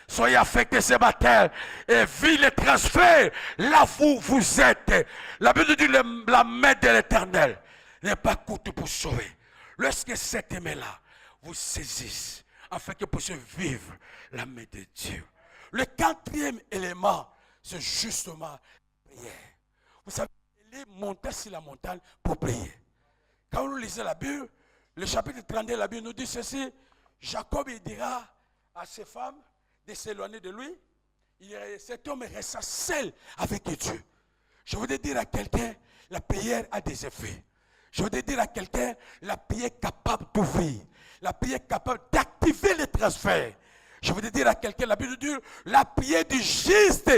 Soyez affectés ce matin et vivez les transferts là où vous êtes. La Bible dit la main de l'Éternel n'est pas courte pour sauver. Lorsque cette main-là vous saisisse, afin que vous puissiez vivre la main de Dieu. Le quatrième élément, c'est justement la prière. Vous savez, il est monté sur la montagne pour prier. Quand vous lisez la Bible, le chapitre 32 de la Bible nous dit ceci. Jacob, il dira à ses femmes de s'éloigner de lui. Cet homme resta seul avec Dieu. Je voudrais dire à quelqu'un, la prière a des effets. Je voudrais dire à quelqu'un, la prière est capable d'ouvrir. La prière est capable d'activer les transferts. Je voudrais dire à quelqu'un, la Bible dit, la prière du juste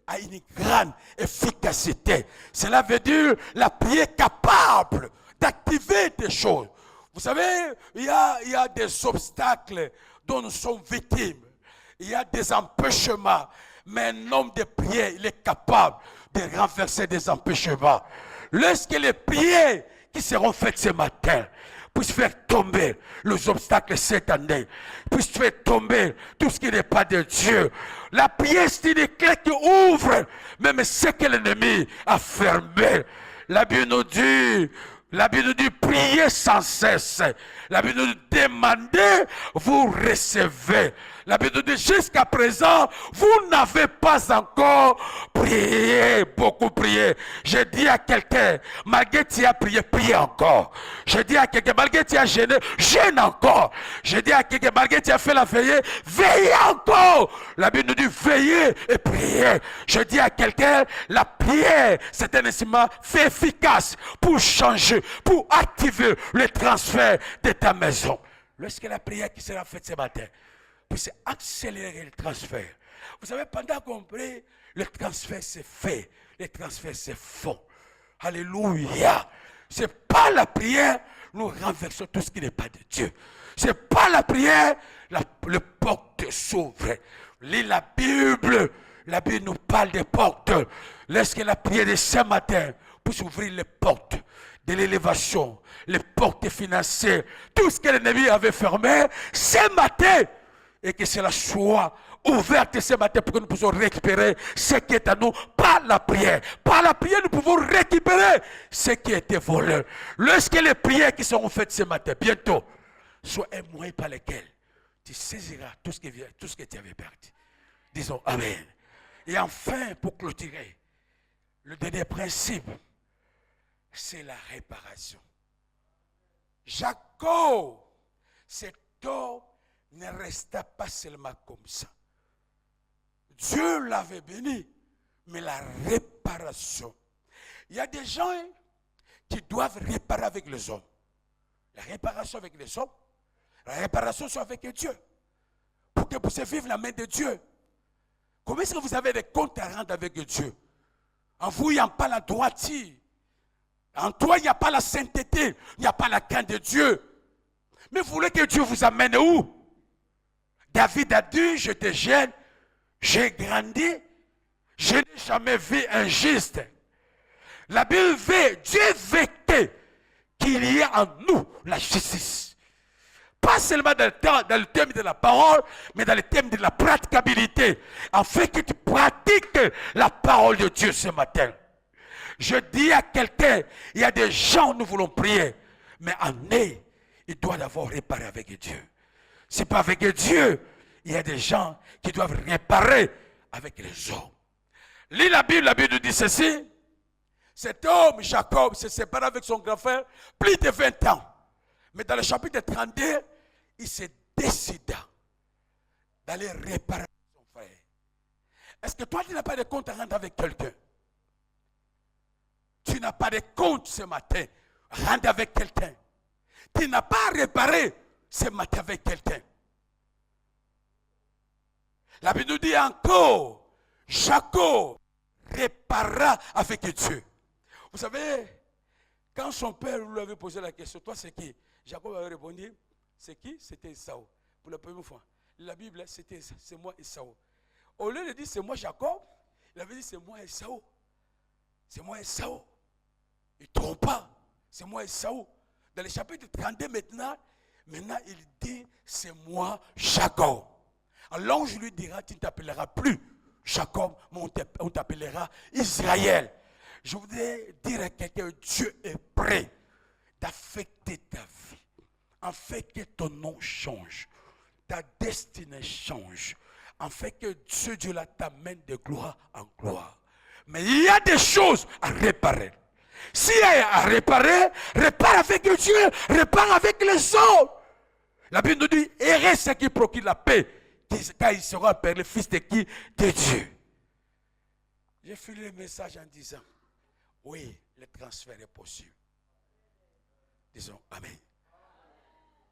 a une grande efficacité. Cela veut dire, la prière est capable d'activer des choses. Vous savez, il y a des obstacles dont nous sommes victimes. Il y a des empêchements, mais un homme de prière, il est capable de renverser des empêchements. Lorsque les prières qui seront faites ce matin puissent faire tomber les obstacles cette année, puissent faire tomber tout ce qui n'est pas de Dieu. La prière, c'est une clé qui ouvre même ce que l'ennemi a fermé. La Bible nous dit, priez sans cesse. La Bible nous dit, demandez, vous recevez. La Bible nous dit, jusqu'à présent, vous n'avez pas encore prié, beaucoup prié. Je dis à quelqu'un, malgré que tu as prié, prie encore. Je dis à quelqu'un, malgré que tu as gêné, gêne encore. Je dis à quelqu'un, malgré que tu as fait la veillée, veillez encore. La Bible nous dit, veillez et priez. Je dis à quelqu'un, la prière, c'est un instrument fait efficace pour changer, pour activer le transfert de ta maison. Lorsque la prière qui sera faite ce matin, puisse accélérer le transfert. Vous savez, pendant qu'on prie, le transfert c'est fait, le transfert c'est fond. Alléluia. C'est pas la prière, nous renversons tout ce qui n'est pas de Dieu. C'est pas la prière, le porte s'ouvre. Lis la Bible nous parle des portes. Lorsque la prière de ce matin puisse ouvrir les portes de l'élévation, les portes financières, tout ce que l'ennemi avait fermé, ce matin, et que cela soit ouverte ce matin pour que nous puissions récupérer ce qui est à nous par la prière. Par la prière, nous pouvons récupérer ce qui était volé. Lorsque les prières qui seront faites ce matin, bientôt, soient un moyen par lequel tu saisiras tout ce que tu avais perdu. Disons Amen. Et enfin, pour clôturer, le dernier principe, c'est la réparation. Jacob, cet homme, ne resta pas seulement comme ça. Dieu l'avait béni, mais la réparation. Il y a des gens qui doivent réparer avec les hommes. La réparation avec les hommes, la réparation soit avec Dieu. Pour que vous puissiez vivre la main de Dieu. Comment est-ce que vous avez des comptes à rendre avec Dieu? En vous, il n'y a pas la droiture. En toi, il n'y a pas la sainteté. Il n'y a pas la crainte de Dieu. Mais vous voulez que Dieu vous amène où? David a dit, je te gêne, j'ai grandi, je n'ai jamais vu un juste. La Bible veut, Dieu veut qu'il y ait en nous la justice. Pas seulement dans le thème de la parole, mais dans le thème de la praticabilité. Afin que tu pratiques la parole de Dieu ce matin. Je dis à quelqu'un, il y a des gens, nous voulons prier, mais en eux, ils doivent d'abord réparer avec Dieu. C'est pas avec Dieu. Il y a des gens qui doivent réparer avec les hommes. Lis la Bible nous dit ceci. Cet homme, Jacob, s'est séparé avec son grand frère plus de 20 ans. Mais dans le chapitre 32, il se décida d'aller réparer son Est-ce que toi, tu n'as pas de compte à rendre avec quelqu'un? Tu n'as pas de compte ce matin. Rendre avec quelqu'un. Tu n'as pas réparé ce matin avec quelqu'un. La Bible nous dit encore, Jacob répara avec Dieu. Vous savez, quand son père lui avait posé la question, toi c'est qui? Jacob avait répondu, c'est qui? C'était Esaü. Pour la première fois. La Bible, c'est moi Esaü. Au lieu de dire c'est moi Jacob, il avait dit c'est moi Esaü. C'est moi Esaü. Il ne trompe pas. C'est moi Esaü. Dans le chapitre 32 maintenant, il dit c'est moi Jacob. Alors l'ange lui dira, tu ne t'appelleras plus Jacob, mais on t'appellera Israël. Je voudrais dire à quelqu'un, Dieu est prêt d'affecter ta vie, en fait que ton nom change, ta destinée change, en fait que Dieu là t'amène de gloire en gloire. Mais il y a des choses à réparer. S'il y a à réparer, répare avec Dieu, répare avec les autres. La Bible nous dit, errez ceux qui procurent la paix, car il sera appelé le fils de qui? De Dieu. J'ai fini le message en disant, oui, le transfert est possible. Disons Amen.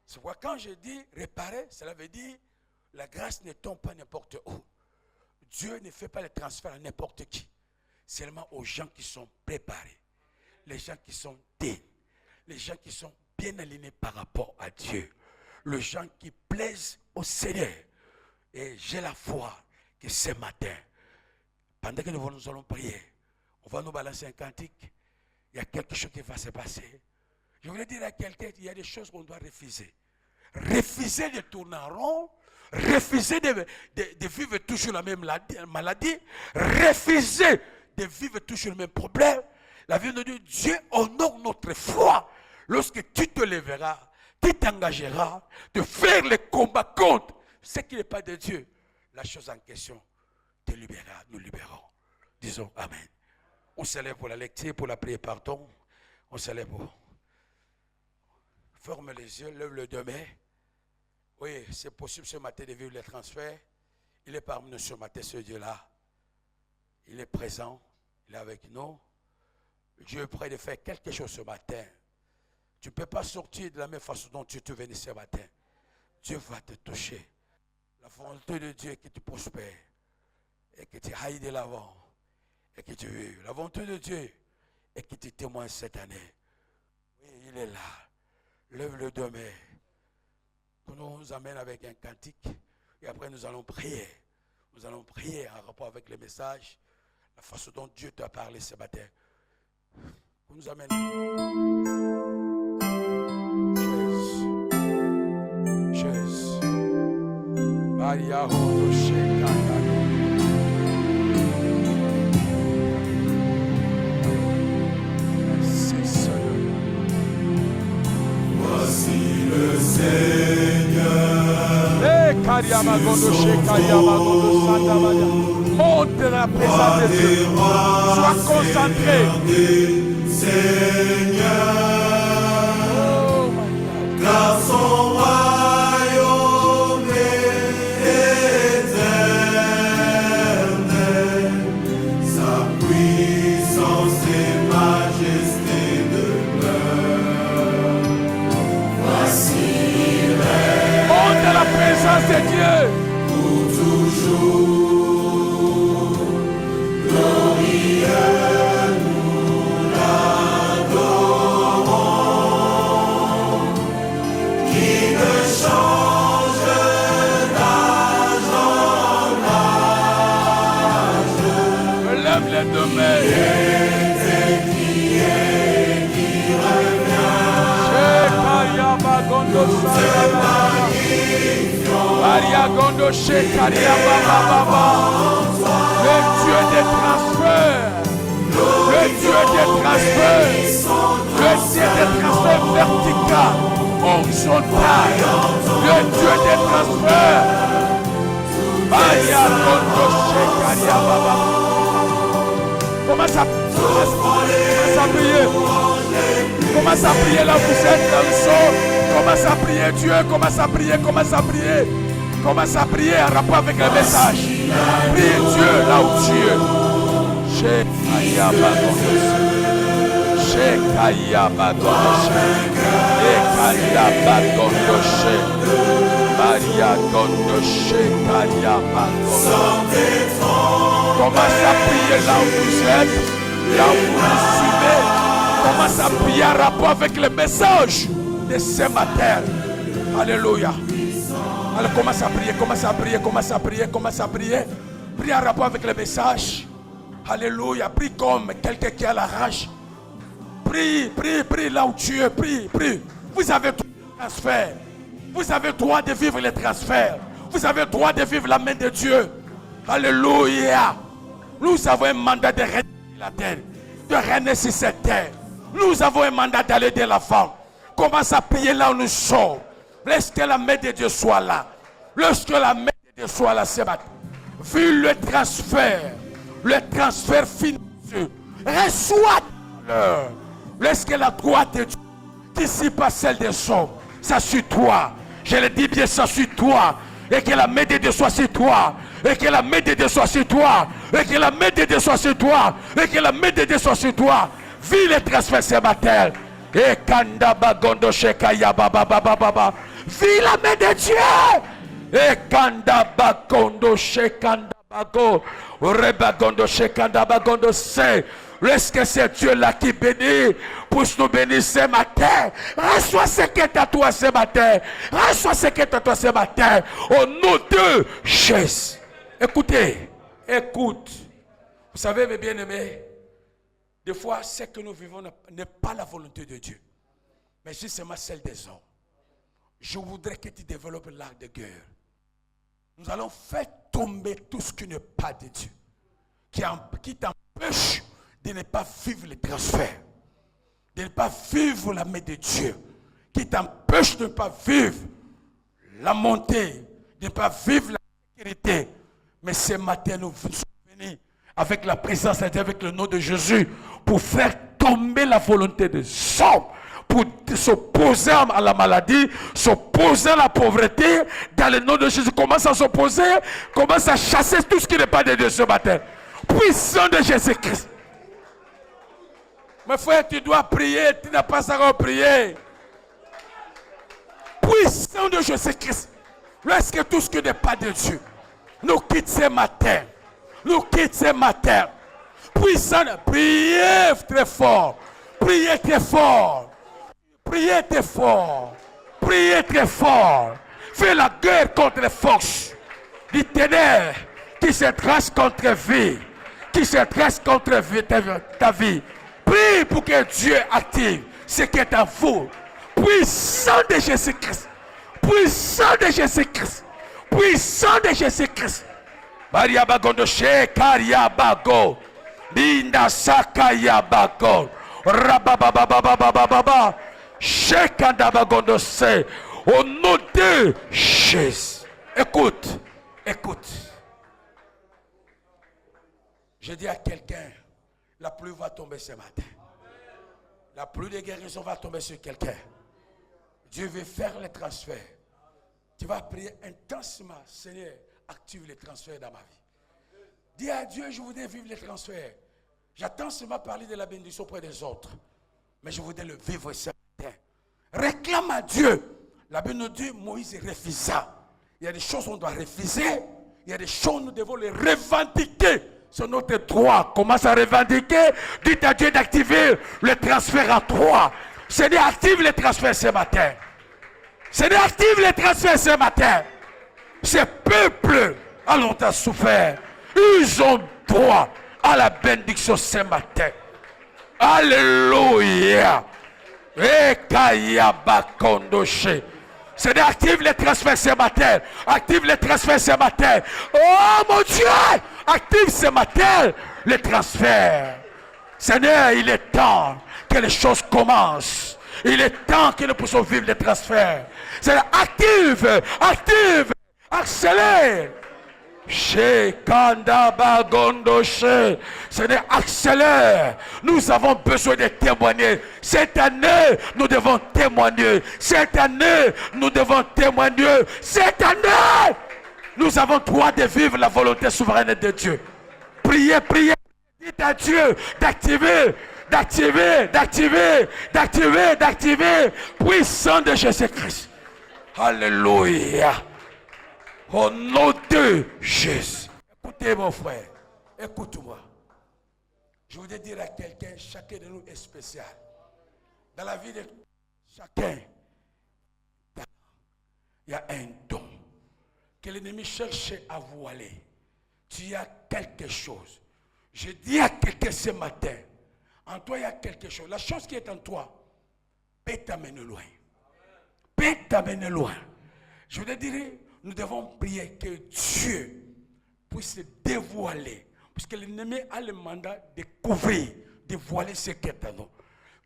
C'est pourquoi quand je dis réparer, cela veut dire la grâce ne tombe pas n'importe où. Dieu ne fait pas le transfert à n'importe qui. Seulement aux gens qui sont préparés. Les gens qui sont dignes. Les gens qui sont bien alignés par rapport à Dieu. Les gens qui plaisent au Seigneur. Et j'ai la foi que ce matin, pendant que nous allons prier, on va nous balancer un cantique. Il y a quelque chose qui va se passer. Je voulais dire à quelqu'un qu'il y a des choses qu'on doit refuser. Refuser de tourner en rond. Refuser de vivre toujours la même maladie. Refuser de vivre toujours le même problème. La vie de Dieu honore notre foi. Lorsque tu te lèveras, tu t'engageras de faire le combat contre ce qui n'est pas de Dieu. La chose en question te libérera, nous libérons. Disons Amen. On se lève pour la lecture, pour la prière, pardon. On se lève pour... Ferme les yeux, lève le deux mains. Oui, c'est possible ce matin de vivre le transfert. Il est parmi nous ce matin, ce Dieu-là. Il est présent, il est avec nous. Dieu est prêt de faire quelque chose ce matin. Tu ne peux pas sortir de la même façon dont tu es venu ce matin. Dieu va te toucher. La volonté de Dieu est que tu prospères et que tu ailles de l'avant et que tu vives. La volonté de Dieu est que tu témoignes cette année. Oui, il est là. Lève le deux mains. Qu'on nous amène avec un cantique et après nous allons prier. Nous allons prier en rapport avec le message, la façon dont Dieu t'a parlé ce matin. Qu'on nous amène. Chaise. Maria Hodo Shekana. Voici le Seigneur. Monte dans la présence de Dieu. Sois concentré. Seigneur, car son royaume est éternel, sa puissance et majesté demeurent. Voici Monte dans la présence de Dieu. pour toujours, glorieux. Le Dieu des transferts, le Dieu des transferts, le Dieu des transferts verticaux, horizontal, le Dieu des transferts. Commence à prier. Commence à prier là où vous êtes dans le sol. Commence à prier Dieu. Commence à prier. Commence à prier. Commence à prier en rapport avec le message. Prie Dieu là où tu es. Shekaya Bagondoshe. Shekaya Bagondoshe. Ekaya Bagondoshe. Maria Gondoshe Kaya Bagondoshe. Commence à prier là où vous êtes. Là où vous nous suivez. Commence à prier en rapport avec le message de ce matin. Alléluia. Alors commence à prier, commence à prier, commence à prier, commence à prier. Prie en rapport avec le message. Alléluia. Prie comme quelqu'un qui a la rage. Prie, prie, prie là où tu es. Prie, prie. Vous avez droit de transfert. Vous avez droit de vivre les transferts. Vous avez droit de vivre la main de Dieu. Alléluia. Nous avons un mandat de régner la terre. De régner sur cette terre. Nous avons un mandat d'aller de l'avant. Commence à prier là où nous sommes. Laisse que la main de Dieu soit là. Laisse que la main de Dieu soit là ce matin. Vu le transfert financier, reçois-le. Laisse que la droite de Dieu, d'ici pas celle des hommes, ça sur toi. Je le dis bien, ça sur toi. Et que la main de Dieu soit sur toi. Et que la main de Dieu soit sur toi. Et que la main de Dieu soit sur toi. Et que la main de Dieu soit sur toi. Vis le transfert ce matin. Et kanda bagondo shekaya baba baba baba. Vis la main de Dieu. Et kanda bagondo shekanda bago. Rebagondo shekanda bagondo se. Est-ce que c'est Dieu là qui bénit pour nous bénir ce matin? Reçois ce qui est à toi ce matin. Reçois ce qui est à toi ce matin. Au nom de Jésus. Écoutez, écoute. Vous savez, mes bien-aimés, des fois, ce que nous vivons n'est pas la volonté de Dieu, mais justement celle des hommes. Je voudrais que tu développes l'art de guerre. Nous allons faire tomber tout ce qui n'est pas de Dieu, qui t'empêche de ne pas vivre les transferts, de ne pas vivre la main de Dieu, qui t'empêche de ne pas vivre la montée, de ne pas vivre la sécurité. Mais ce matin, nous sommes venus avec la présence de Dieu, avec le nom de Jésus, pour faire tomber la volonté des hommes, pour s'opposer à la maladie, s'opposer à la pauvreté. Dans le nom de Jésus, commence à s'opposer, commence à chasser tout ce qui n'est pas de Dieu ce matin. Puissant de Jésus-Christ. Mes frères, tu dois prier, tu n'as pas à prier. Puissant de Jésus-Christ. Lorsque tout ce qui n'est pas de Dieu nous quitte ce matin. Nous quitte ce matin. Puissant, priez très fort. Priez très fort. Priez très fort. Priez très fort. Fais la guerre contre les forces du ténèbre qui se dressent contre vie. Qui se dressent contre ta vie. Prie pour que Dieu active ce qui est en vous. Puissant de Jésus-Christ. Puissant de Jésus-Christ. Puissant de Jésus-Christ. Maria Bagondo Shekaria Bago. Linda Sakaya Bago. Rabababababababa. Shekanda Bagondo Se. Au nom de Jésus. Écoute. Écoute. Je dis à quelqu'un, la pluie va tomber ce matin. La pluie de guérison va tomber sur quelqu'un. Dieu veut faire les transferts. Tu vas prier intensément. Seigneur, active les transferts dans ma vie. Dis à Dieu, je voudrais vivre les transferts. J'attends seulement parler de la bénédiction auprès des autres. Mais je voudrais le vivre ce matin. Réclame à Dieu. La bénédiction, Moïse refusa. Il y a des choses qu'on doit refuser. Il y a des choses nous devons les revendiquer. C'est notre droit. Commence à revendiquer. Dites à Dieu d'activer le transfert à toi. Seigneur, active les transferts ce matin. Seigneur, active les transferts ce matin. Ce peuple a longtemps souffert. Ils ont droit à la bénédiction ce matin. Alléluia. Seigneur, active les transferts ce matin. Active les transferts ce matin. Oh mon Dieu, active ce matin les transferts. Seigneur, il est temps que les choses commencent. Il est temps que nous puissions vivre les transferts. Seigneur, active, active, accélère. Seigneur, accélère. Nous avons besoin de témoigner. Cette année, nous devons témoigner. Cette année, nous devons témoigner. Cette année, Nous avons droit de vivre la volonté souveraine de Dieu. Priez, priez. Dites à Dieu d'activer, d'activer. Puissant de Jésus-Christ. Alléluia. Au nom de Jésus. Écoutez mon frère. Écoute-moi. Je voudrais dire à quelqu'un, chacun de nous est spécial. Dans la vie de chacun, il y a un don que l'ennemi cherche à voiler. Tu as quelque chose. Je dis à quelqu'un ce matin, en toi il y a quelque chose. La chose qui est en toi peut t'amener loin. Peut t'amener loin. Je voudrais dire, nous devons prier que Dieu puisse se dévoiler. Parce que l'ennemi a le mandat de couvrir, de voiler ce qui est en nous.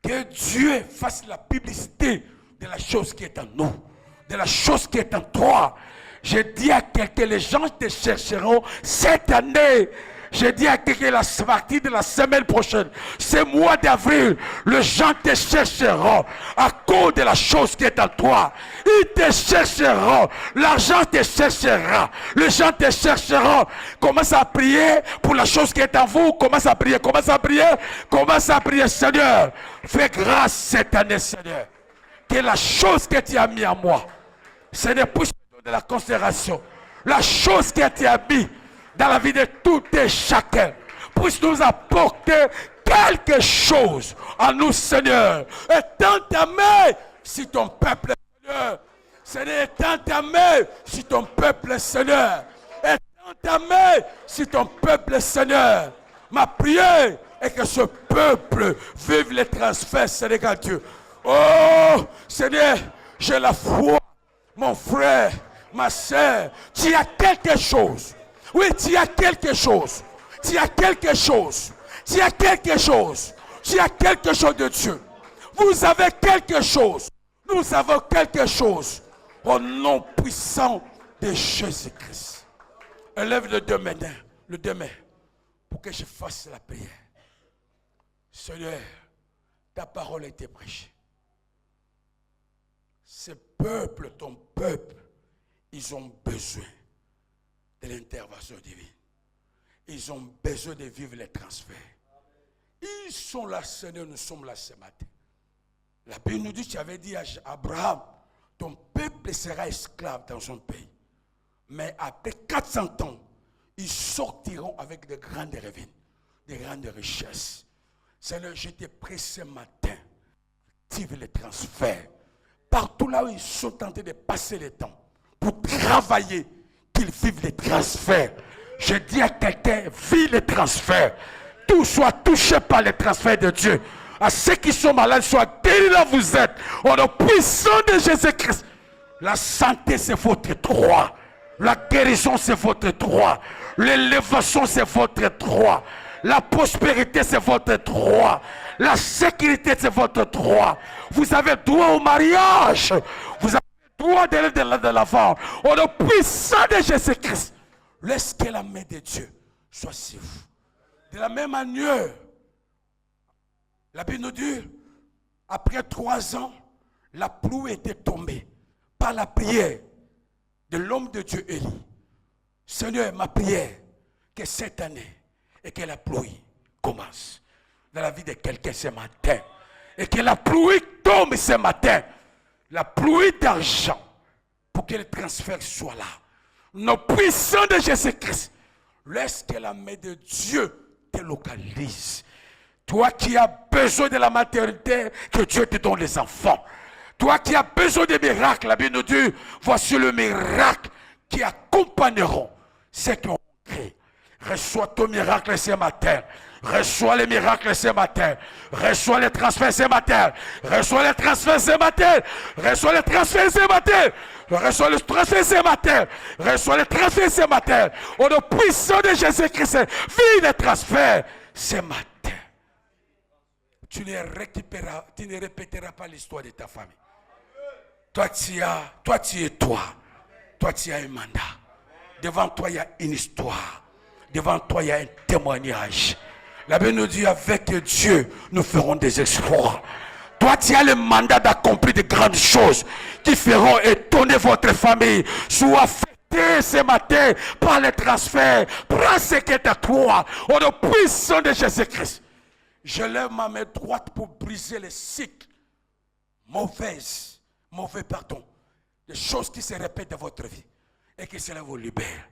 Que Dieu fasse la publicité de la chose qui est en nous, de la chose qui est en toi. Je dis à quelqu'un, les gens te chercheront cette année. Je dis à quelqu'un, la partie de la semaine prochaine, ce mois d'avril, les gens te chercheront à cause de la chose qui est en toi. Ils te chercheront, l'argent te cherchera, les gens te chercheront. Commence à prier pour la chose qui est en vous. Commence à prier, Seigneur. Fais grâce cette année, Seigneur. Que la chose que tu as mis en moi, Seigneur, puisse me donner la considération. La chose que tu as mis dans la vie de tout et chacun, puisse nous apporter quelque chose à nous, Seigneur. Étends ta main si ton peuple, Seigneur. Seigneur, étends ta main si ton peuple, Seigneur. Étends ta main si ton peuple, Seigneur. Ma prière est que ce peuple vive les transferts, Seigneur Dieu. Oh, Seigneur, j'ai la foi, mon frère, ma soeur. Tu as quelque chose. Oui, tu as quelque chose. Tu as quelque chose. Tu as quelque chose. Tu as quelque chose de Dieu. Vous avez quelque chose. Nous avons quelque chose. Au nom puissant de Jésus-Christ. Élève le deux mains, pour que je fasse la prière. Seigneur, ta parole a été prêchée. Ce peuple, ton peuple, ils ont besoin de l'intervention divine. Ils ont besoin de vivre les transferts. Ils sont là, Seigneur, nous sommes là ce matin. La Bible nous dit, tu avais dit à Abraham, ton peuple sera esclave dans son pays. Mais après 400 ans, ils sortiront avec de grandes revenus, de grandes richesses. Seigneur, je te prie ce matin, active les transferts. Partout là où ils sont en train de passer le temps, pour travailler, qu'ils vivent les transferts. Je dis à quelqu'un, vis les transferts. Tout soit touché par les transferts de Dieu. À ceux qui sont malades, soient guéris là où vous êtes. Au nom puissant de Jésus-Christ. La santé, c'est votre droit. La guérison, c'est votre droit. L'élévation, c'est votre droit. La prospérité, c'est votre droit. La sécurité, c'est votre droit. Vous avez droit au mariage. Vous avez droit d'aller de l'avant. Au nom puissant de Jésus-Christ. Laisse que la main de Dieu soit sur vous. De la même manière, la Bible nous dit, après 3 ans, la pluie était tombée par la prière de l'homme de Dieu Élie. Seigneur, ma prière, que cette année, et que la pluie commence dans la vie de quelqu'un ce matin. Et que la pluie tombe ce matin. La pluie d'argent, pour que le transfert soit là. Nos puissants de Jésus-Christ, laisse que la main de Dieu te localise. Toi qui as besoin de la maternité, que Dieu te donne les enfants. Toi qui as besoin de miracles, la Bible nous dit, voici le miracle qui accompagneront ceux qui ont créé. Reçois ton miracle ce matin. Reçois les miracles ce matin. Reçois les transferts ce matin. Reçois les transferts ce matin. Reçois les transferts ce matin. Reçois les transferts ce matin. Reçois les transferts ce matin. Au nom puissant de Jésus-Christ, vis les transferts ce matin. Tu ne répéteras pas l'histoire de ta famille. Toi, tu es toi. Toi, tu as un mandat. Devant toi, il y a une histoire. Devant toi, il y a un témoignage. La Bible nous dit, avec Dieu, nous ferons des exploits. Toi, tu as le mandat d'accomplir de grandes choses qui feront étonner votre famille. Sois fait dès ce matin, par les transferts, prends ce qui est à toi, au nom puissant de Jésus-Christ. Je lève ma main droite pour briser les cycles mauvais pardon, des choses qui se répètent dans votre vie et que cela vous libère.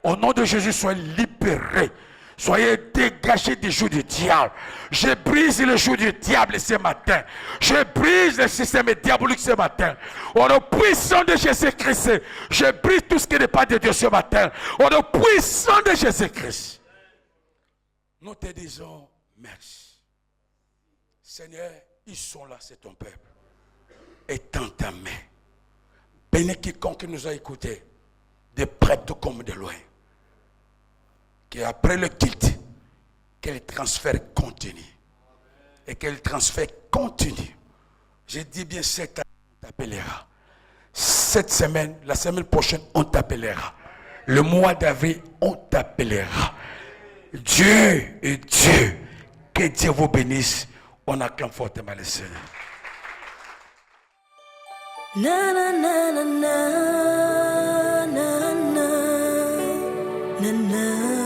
Au nom de Jésus, soyez libérés. Soyez dégagés du joug du diable. Je brise le joug du diable ce matin. Je brise le système diabolique ce matin. Au nom puissant de Jésus-Christ, je brise tout ce qui n'est pas de Dieu ce matin. Au nom puissant de Jésus-Christ. Nous te disons merci. Seigneur, ils sont là, c'est ton peuple. Étends ta main. Bénis quiconque nous a écoutés, de près comme de loin. Qu'après le culte, que le transfert continue. Et que le transfert continue. Je dis bien cette année, on t'appellera. Cette semaine, la semaine prochaine, on t'appellera. Le mois d'avril, on t'appellera. Dieu est Dieu. Que Dieu vous bénisse. On acclame fortement le Seigneur. Na na na na na na na na na.